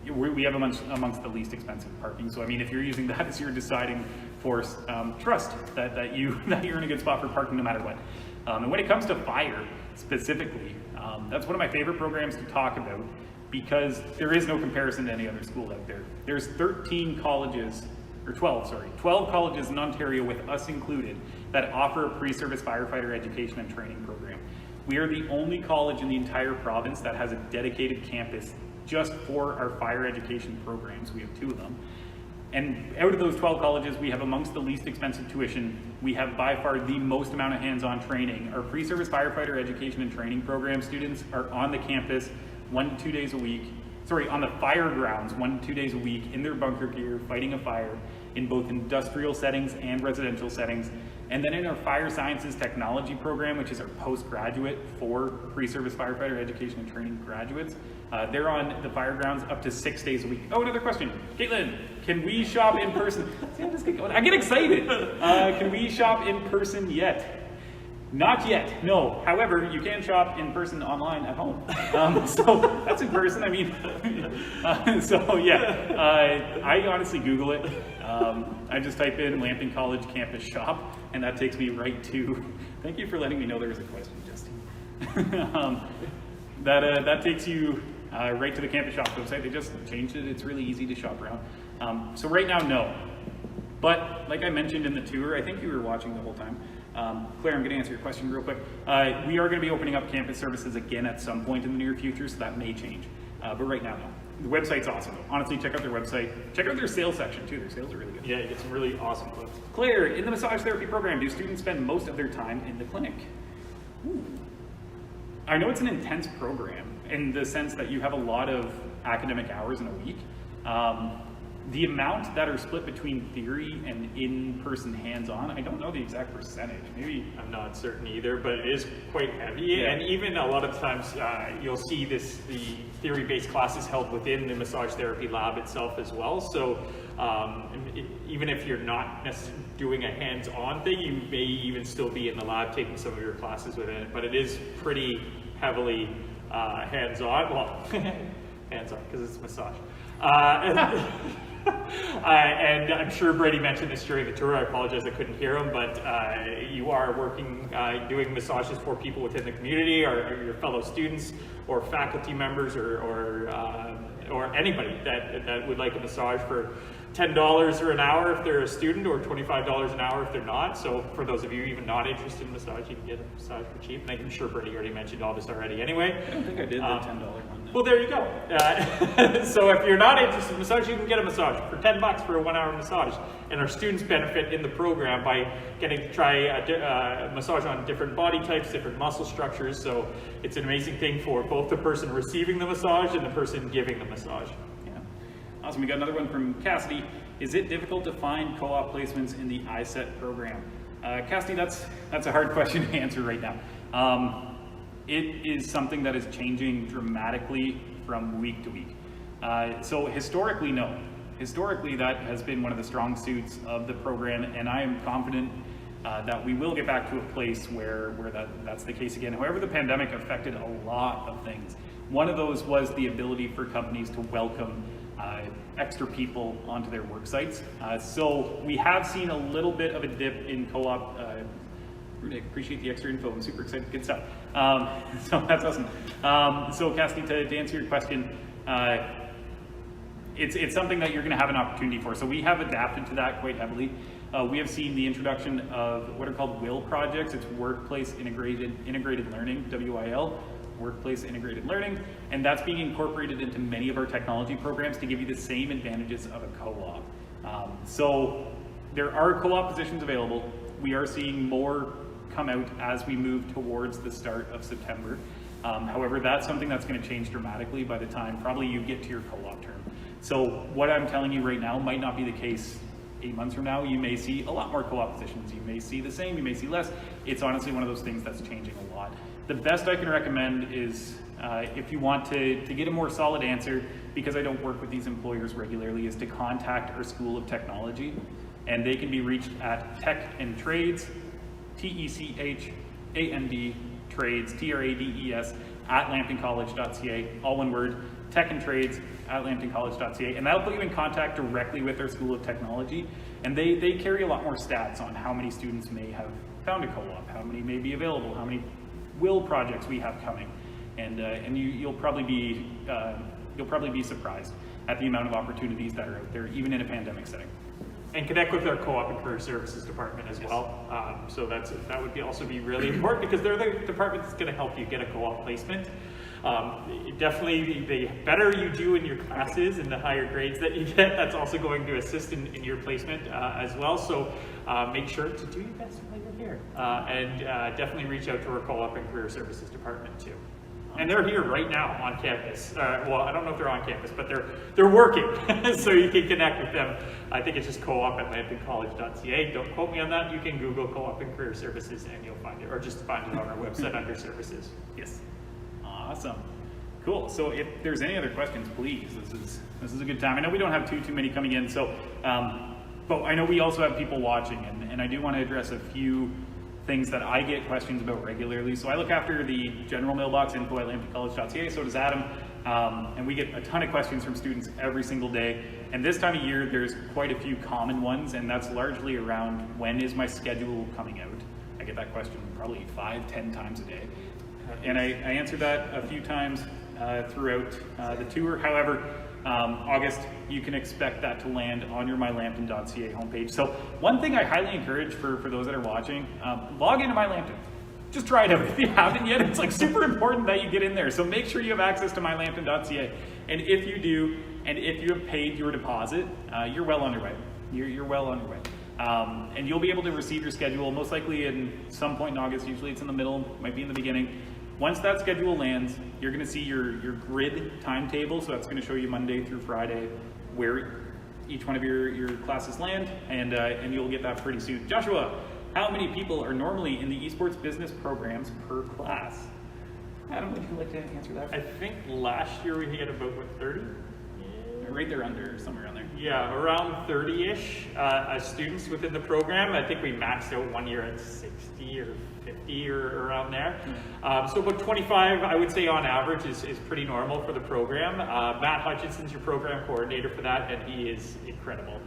We have amongst the least expensive parking. So I mean, if you're using that as your deciding force, trust that you're in a good spot for parking no matter what. And when it comes to fire specifically, that's one of my favorite programs to talk about because there is no comparison to any other school out there. There's 12 colleges in Ontario, with us included, that offer a pre-service firefighter education and training program. We are the only college in the entire province that has a dedicated campus just for our fire education programs. We have 2 of them. And out of those 12 colleges, we have amongst the least expensive tuition. We have by far the most amount of hands-on training. Our pre-service firefighter education and training program students are on the campus 1 to 2 days a week. Sorry, on the fire grounds 1 to 2 days a week in their bunker gear, fighting a fire in both industrial settings and residential settings. And then in our fire sciences technology program, which is our postgraduate for pre-service firefighter education and training graduates, they're on the fire grounds up to 6 days a week. Oh, another question. Caitlin, can we shop in person? See, I get excited. Can we shop in person yet? Not yet, no. However, you can shop in person online at home. So that's in person, I mean. So yeah, I honestly Google it. I just type in Lambton College campus shop, and that takes me right to, thank you for letting me know there was a question, Justin. That takes you right to the campus shop website. They just changed it, it's really easy to shop around. So right now, no. But like I mentioned in the tour, I think you were watching the whole time. Claire, I'm going to answer your question real quick. We are going to be opening up campus services again at some point in the near future, so that may change. But right now, no. The website's awesome. Honestly, check out their website. Check out their sales section too. Their sales are really good. Yeah, you get some really awesome clothes. Claire, in the massage therapy program, do students spend most of their time in the clinic? Ooh. I know it's an intense program in the sense that you have a lot of academic hours in a week. The amount that are split between theory and in-person hands-on, I don't know the exact percentage. Maybe I'm not certain either, but it is quite heavy. Yeah. And even a lot of times you'll see the theory-based classes held within the massage therapy lab itself as well. So even if you're not necessarily doing a hands-on thing, you may even still be in the lab taking some of your classes within it. But it is pretty heavily hands-on. Well, hands-on because it's massage. And I'm sure Brady mentioned this during the tour. I apologize, I couldn't hear him, but you are working, doing massages for people within the community, or your fellow students, or faculty members, or anybody that would like a massage for $10 or an hour if they're a student, or $25 an hour if they're not. So for those of you even not interested in massage, you can get a massage for cheap. And I'm sure Brady already mentioned all this already anyway. I don't think I did the $10 one. Well, there you go. So if you're not interested in massage, you can get a massage for $10 for a 1-hour massage. And our students benefit in the program by getting to try a massage on different body types, different muscle structures. So it's an amazing thing for both the person receiving the massage and the person giving the massage. Yeah. Awesome. We got another one from Cassidy. Is it difficult to find co-op placements in the ISET program? Cassidy, that's a hard question to answer right now. It is something that is changing dramatically from week to week. So historically, no. Historically, that has been one of the strong suits of the program, and I am confident that we will get back to a place where that's the case again. However, the pandemic affected a lot of things. One of those was the ability for companies to welcome extra people onto their work sites. So we have seen a little bit of a dip in co-op. Really appreciate the extra info. I'm super excited. Good stuff. So that's awesome. So Cassidy, to answer your question, it's something that you're going to have an opportunity for. So we have adapted to that quite heavily. We have seen the introduction of what are called WIL projects. It's Workplace Integrated Learning, WIL, Workplace Integrated Learning, and that's being incorporated into many of our technology programs to give you the same advantages of a co-op. So there are co-op positions available. We are seeing more come out as we move towards the start of September. However, that's something that's going to change dramatically by the time probably you get to your co-op term. So what I'm telling you right now might not be the case 8 months from now. You may see a lot more co-op positions. You may see the same, you may see less. It's honestly one of those things that's changing a lot. The best I can recommend is if you want to get a more solid answer, because I don't work with these employers regularly, is to contact our School of Technology, and they can be reached at Tech and Trades, TECHAND Trades, TRADES, at lambtoncollege.ca, all one word, Tech and Trades at lambtoncollege.ca, and that'll put you in contact directly with our School of Technology, and they carry a lot more stats on how many students may have found a co-op, how many may be available, how many WIL projects we have coming, and you'll probably be surprised at the amount of opportunities that are out there, even in a pandemic setting. And connect with our co-op and career services department as well. So that would also be really important, because they're the department that's going to help you get a co-op placement. Definitely, the better you do in your classes and the higher grades that you get, that's also going to assist in your placement as well. So make sure to do your best while you're here, and definitely reach out to our co-op and career services department too. And they're here right now on campus. Well, I don't know if they're on campus, but they're working, so you can connect with them. I think it's just co-op at lambtoncollege.ca. Don't quote me on that. You can Google co-op and career services and you'll find it, or just find it on our website under services. Yes. Awesome. Cool. So if there's any other questions, please, this is a good time. I know we don't have too many coming in, so but I know we also have people watching, and I do want to address a few things that I get questions about regularly. So I look after the general mailbox, info at lambtoncollege.ca, so does Adam, and we get a ton of questions from students every single day. And this time of year, there's quite a few common ones, and that's largely around when is my schedule coming out. I get that question probably 5-10 times a day. And I answered that a few times throughout the tour. However, August, you can expect that to land on your mylambton.ca homepage. So one thing I highly encourage for those that are watching, log into MyLambton. Just try it out. If you haven't yet, it's like super important that you get in there. So make sure you have access to mylambton.ca. And if you do, and if you have paid your deposit, you're well on your way. You're well on your way. And you'll be able to receive your schedule most likely in some point in August. Usually it's in the middle, might be in the beginning. Once that schedule lands, you're going to see your grid timetable. So that's going to show you Monday through Friday where each one of your classes land, and you'll get that pretty soon. Joshua, how many people are normally in the esports business programs per class? Adam, would you like to answer that? I think last year we had about, 30? Right there under, somewhere around there. Yeah, around 30-ish students within the program. I think we maxed out one year at 60 or 50 or around there. So about 25, I would say on average, is pretty normal for the program. Matt Hutchinson's your program coordinator for that, and he is incredible.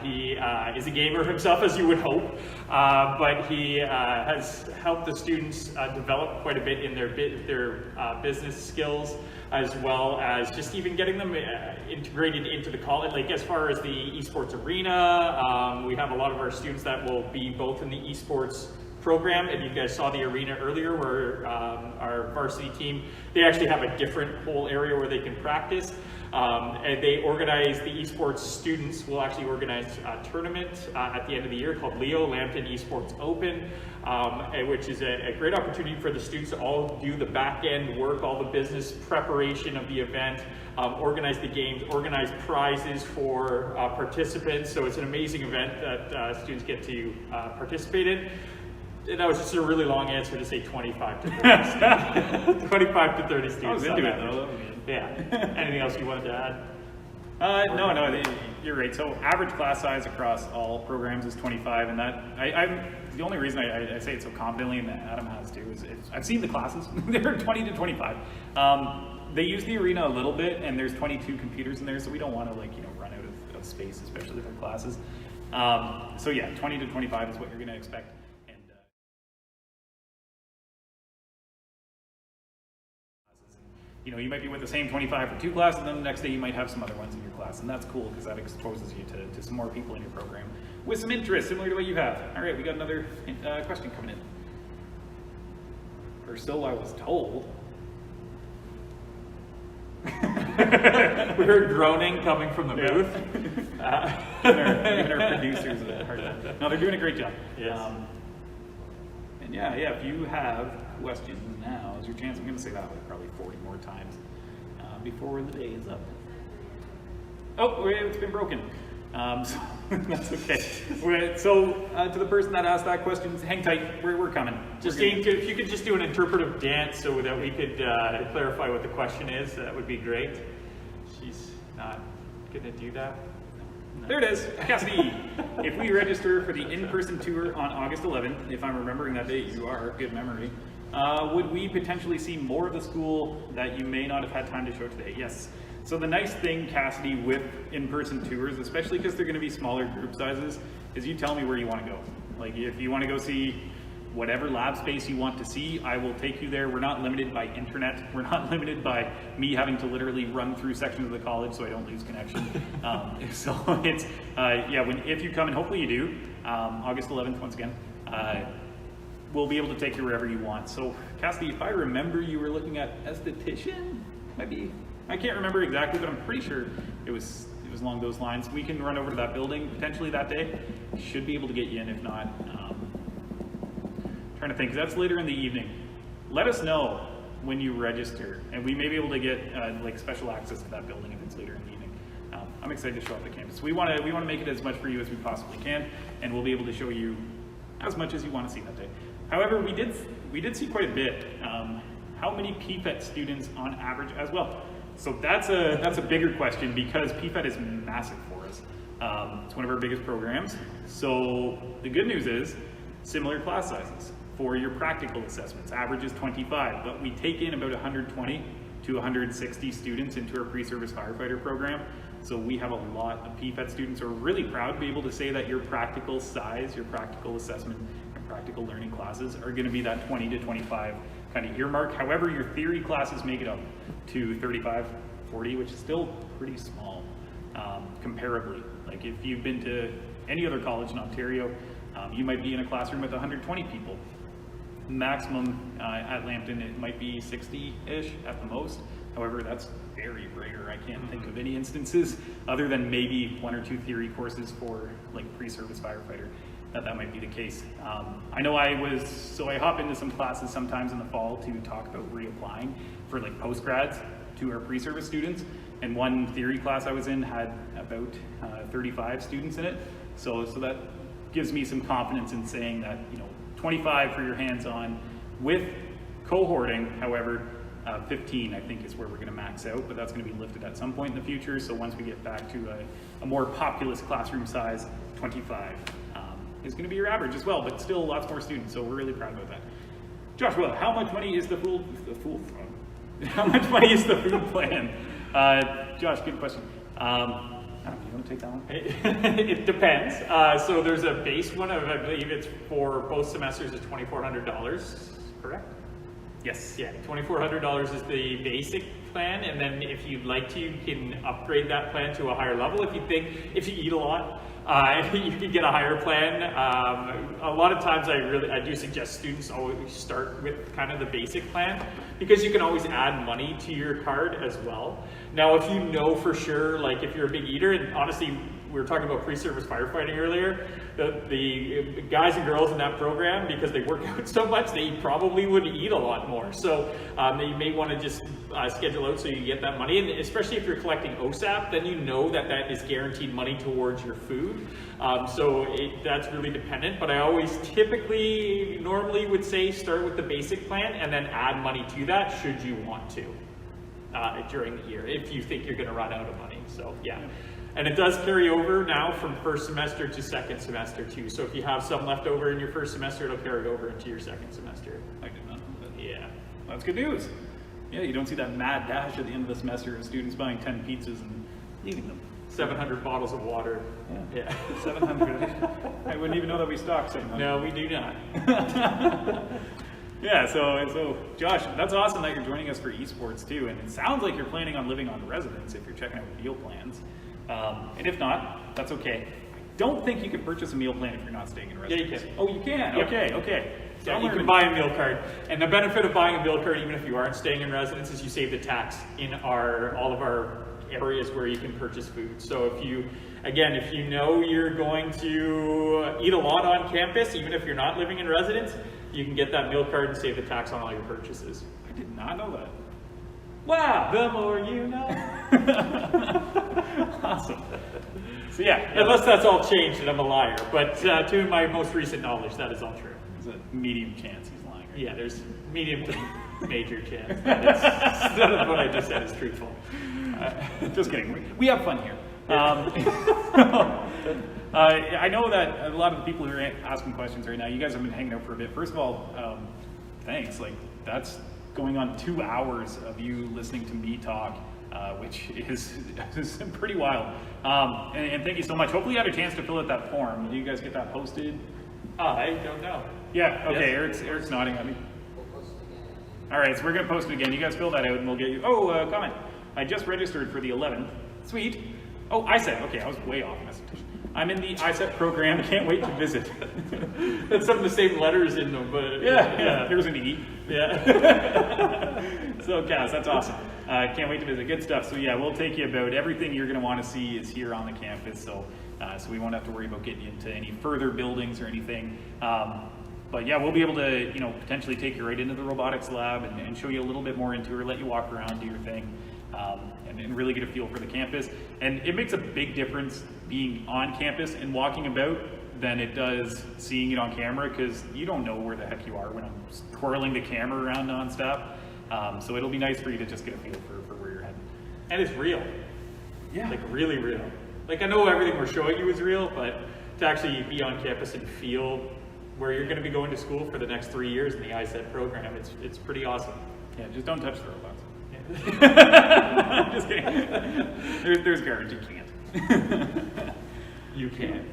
He is a gamer himself, as you would hope, but he has helped the students develop quite a bit in their business skills, as well as just even getting them integrated into the college. Like as far as the esports arena, we have a lot of our students that will be both in the esports program, and you guys saw the arena earlier where our varsity team, they actually have a different whole area where they can practice. And they organize, the esports students will actually organize a tournament at the end of the year called Lambton Esports Open, which is a great opportunity for the students to all do the back end work, all the business preparation of the event, organize the games, organize prizes for participants. So it's an amazing event that students get to participate in. And that was just a really long answer to say 25 to 30 25 to 30 students. I was into it though. Yeah. Anything else you wanted to add? No, you're right. So average class size across all programs is 25, and that I'm the only reason I say it so confidently, and Adam has too, is I've seen the classes. They're 20 to 25. They use the arena a little bit, and there's 22 computers in there, so we don't want to run out of space, especially with our classes. So yeah, 20 to 25 is what you're going to expect. And you might be with the same 25 for 2 classes, and then the next day you might have some other ones in your class, and that's cool because that exposes you to some more people in your program with some interest similar to what you have. All right, we got another question coming in. Or so I was told. We heard groaning coming from the booth. Even our producers are hard. No, they're doing a great job. Yes. And yeah, if you have questions, now is your chance. I'm going to say that like probably 40 more times before the day is up. Oh, it's been broken. So that's okay. So to the person that asked that question, hang tight. We're coming. Justine, if you could just do an interpretive dance so that we could clarify what the question is, that would be great. She's not going to do that. No. There it is. Cassidy, if we register for the in-person tour on August 11th, if I'm remembering that date, you are, good memory, would we potentially see more of the school that you may not have had time to show today? Yes. So the nice thing, Cassidy, with in-person tours, especially because they're going to be smaller group sizes, is you tell me where you want to go. Like if you want to go see whatever lab space you want to see, I will take you there. We're not limited by internet. We're not limited by me having to literally run through sections of the college so I don't lose connection. So it's, if you come, and hopefully you do, August 11th, once again, we'll be able to take you wherever you want. So Cassidy, if I remember, you were looking at esthetician, maybe? I can't remember exactly, but I'm pretty sure it was along those lines. We can run over to that building potentially that day. Should be able to get you in. If not, trying to think, 'cause that's later in the evening. Let us know when you register, and we may be able to get like special access to that building if it's later in the evening. I'm excited to show up the campus. We want to make it as much for you as we possibly can, and we'll be able to show you as much as you want to see that day. However, we did see quite a bit. How many PFET students on average as well? So that's a bigger question because PFET is massive for us. It's one of our biggest programs. So the good news is similar class sizes for your practical assessments. Average is 25, but we take in about 120 to 160 students into our pre-service firefighter program. So we have a lot of PFET students. So we're really proud to be able to say that your practical size, your practical assessment, and practical learning classes are going to be that 20 to 25 kind of earmark. However, your theory classes make it up to 35, 40, which is still pretty small comparably. Like if you've been to any other college in Ontario, you might be in a classroom with 120 people. Maximum at Lambton, it might be 60-ish at the most. However, that's very rare. I can't think of any instances other than maybe 1 or 2 theory courses for like pre-service firefighter that might be the case. I know I hop into some classes sometimes in the fall to talk about reapplying for like post-grads to our pre-service students. And one theory class I was in had about 35 students in it. So that gives me some confidence in saying that, 25 for your hands-on with cohorting. However, 15 I think is where we're going to max out, but that's going to be lifted at some point in the future. So once we get back to a more populous classroom size, 25 is going to be your average as well, but still lots more students. So we're really proud about that. Joshua, how much money is the food plan? Josh, good question. You want to take that one? It depends. So there's a base one of, I believe it's for both semesters is $2,400, correct? Yes. Yeah, $2,400 is the basic plan, and then if you'd like to, you can upgrade that plan to a higher level. If you eat a lot, you can get a higher plan. A lot of times I do suggest students always start with kind of the basic plan because you can always add money to your card as well. Now, if you know for sure, like if you're a big eater, and honestly, we were talking about pre-service firefighting earlier, the guys and girls in that program, because they work out so much, they probably would eat a lot more. So you may want to just schedule out so you get that money. And especially if you're collecting OSAP, then you know that is guaranteed money towards your food. That's really dependent. But I always normally would say start with the basic plan and then add money to that should you want to. during the year if you think you're going to run out of money. So yeah. And it does carry over now from first semester to second semester too. So if you have some left over in your first semester, it'll carry over into your second semester. I did not know that. Yeah. That's good news. Yeah, you don't see that mad dash at the end of the semester of students buying 10 pizzas and leaving them. 700 bottles of water. Yeah. 700. I wouldn't even know that we stocked 700. No, we do not. Yeah, so Josh, that's awesome that you're joining us for esports too. And it sounds like you're planning on living on residence if you're checking out meal plans. And if not, that's okay. I don't think you can purchase a meal plan if you're not staying in residence. Yeah, you can. Oh, you can? Yep. Okay. So Yeah, you can buy a meal card. And the benefit of buying a meal card, even if you aren't staying in residence, is you save the tax in all of our areas where you can purchase food. So if you know you're going to eat a lot on campus, even if you're not living in residence, you can get that meal card and save the tax on all your purchases. I did not know that. Wow, the more you know. Awesome. So yeah, Unless that's all changed and I'm a liar. But to my most recent knowledge, that is all true. there's a medium chance he's lying. Right? Yeah, there's medium to major chance. None of what I just said is truthful. Just kidding. We have fun here. I know that a lot of the people who are asking questions right now, you guys have been hanging out for a bit. First of all, thanks. Like, that's going on 2 hours of you listening to me talk, which is pretty wild. And thank you so much. Hopefully you had a chance to fill out that form. Did you guys get that posted? I don't know. Yeah, okay, Yes. Eric's nodding at me. All right, so we're gonna post it again. You guys fill that out and we'll get you, comment. I just registered for the 11th. Sweet. Oh, ISET, okay, I was way off message. I'm in the ISET program, can't wait to visit. That's some of the same letters in them, but Yeah, there's an E. Yeah. So Cass, that's awesome. Can't wait to visit, good stuff. So yeah, we'll take you about everything you're gonna wanna see is here on the campus, so we won't have to worry about getting you into any further buildings or anything. But yeah, we'll be able to, potentially take you right into the robotics lab and show you a little bit more into it, let you walk around, do your thing, and really get a feel for the campus. And it makes a big difference being on campus and walking about than it does seeing it on camera, because you don't know where the heck you are when I'm twirling the camera around nonstop. So it'll be nice for you to just get a feel for where you're heading. And it's real. Yeah. Like really real. Like, I know everything we're showing you is real, but to actually be on campus and feel where you're going to be going to school for the next 3 years in the ISET program, it's pretty awesome. Yeah, just don't touch the robots. Yeah. Just kidding. There's garbage, you can't. You can.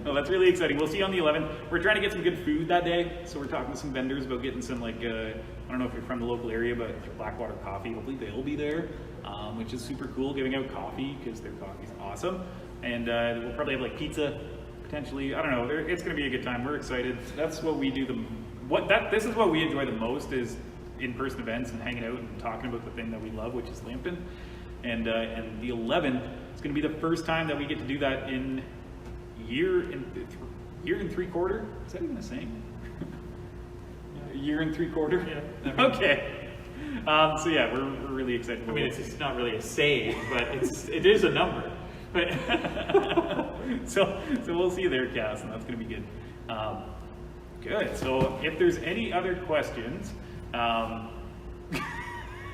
Well, that's really exciting. We'll see you on the 11th. We're trying to get some good food that day, so we're talking to some vendors about getting some, I don't know if you're from the local area, but Blackwater Coffee, hopefully they'll be there, which is super cool, giving out coffee, because their coffee's awesome. And we'll probably have pizza, potentially. I don't know. It's going to be a good time. We're excited. That's what we do. This is what we enjoy the most, is in-person events and hanging out and talking about the thing that we love, which is Lambton. And the 11th is going to be the first time that we get to do that in year and 3/4. Is that even the same? A year and 3/4. Yeah. Okay. So yeah, we're really excited. I mean, it's not really a saying, but it is a number. But so we'll see you there, Cass, and that's going to be good. Good. So if there's any other questions,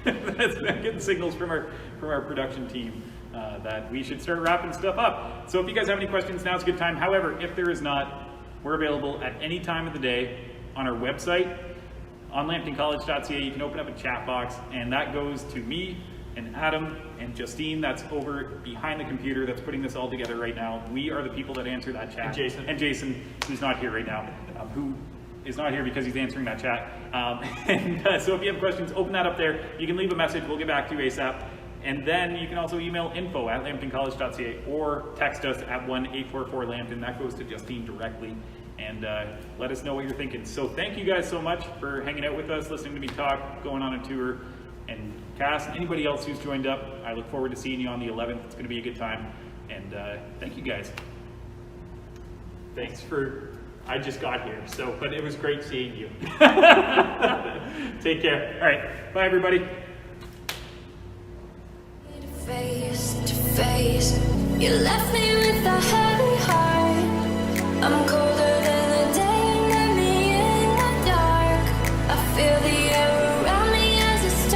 that's been getting signals from our production team that we should start wrapping stuff up. So if you guys have any questions, now's a good time. However, if there is not, we're available at any time of the day on our website, on lambtoncollege.ca. You can open up a chat box, and that goes to me and Adam and Justine. That's over behind the computer that's putting this all together right now. We are the people that answer that chat. And Jason, who's not here right now, who is not here because he's answering that chat. So if you have questions, open that up there. You can leave a message. We'll get back to you ASAP. And then you can also email info@lambtoncollege.ca or text us at 1-844-LAMPTON. That goes to Justine directly. And let us know what you're thinking. So thank you guys so much for hanging out with us, listening to me talk, going on a tour. And Cass, and anybody else who's joined up, I look forward to seeing you on the 11th. It's going to be a good time. And thank you guys. thanks for, I just got here, but it was great seeing you. Take care. All right. Bye, everybody. Face to face, you left me with a heavy heart. I'm colder than the day, and let me in the dark. I feel the air around me as it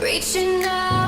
reaching out.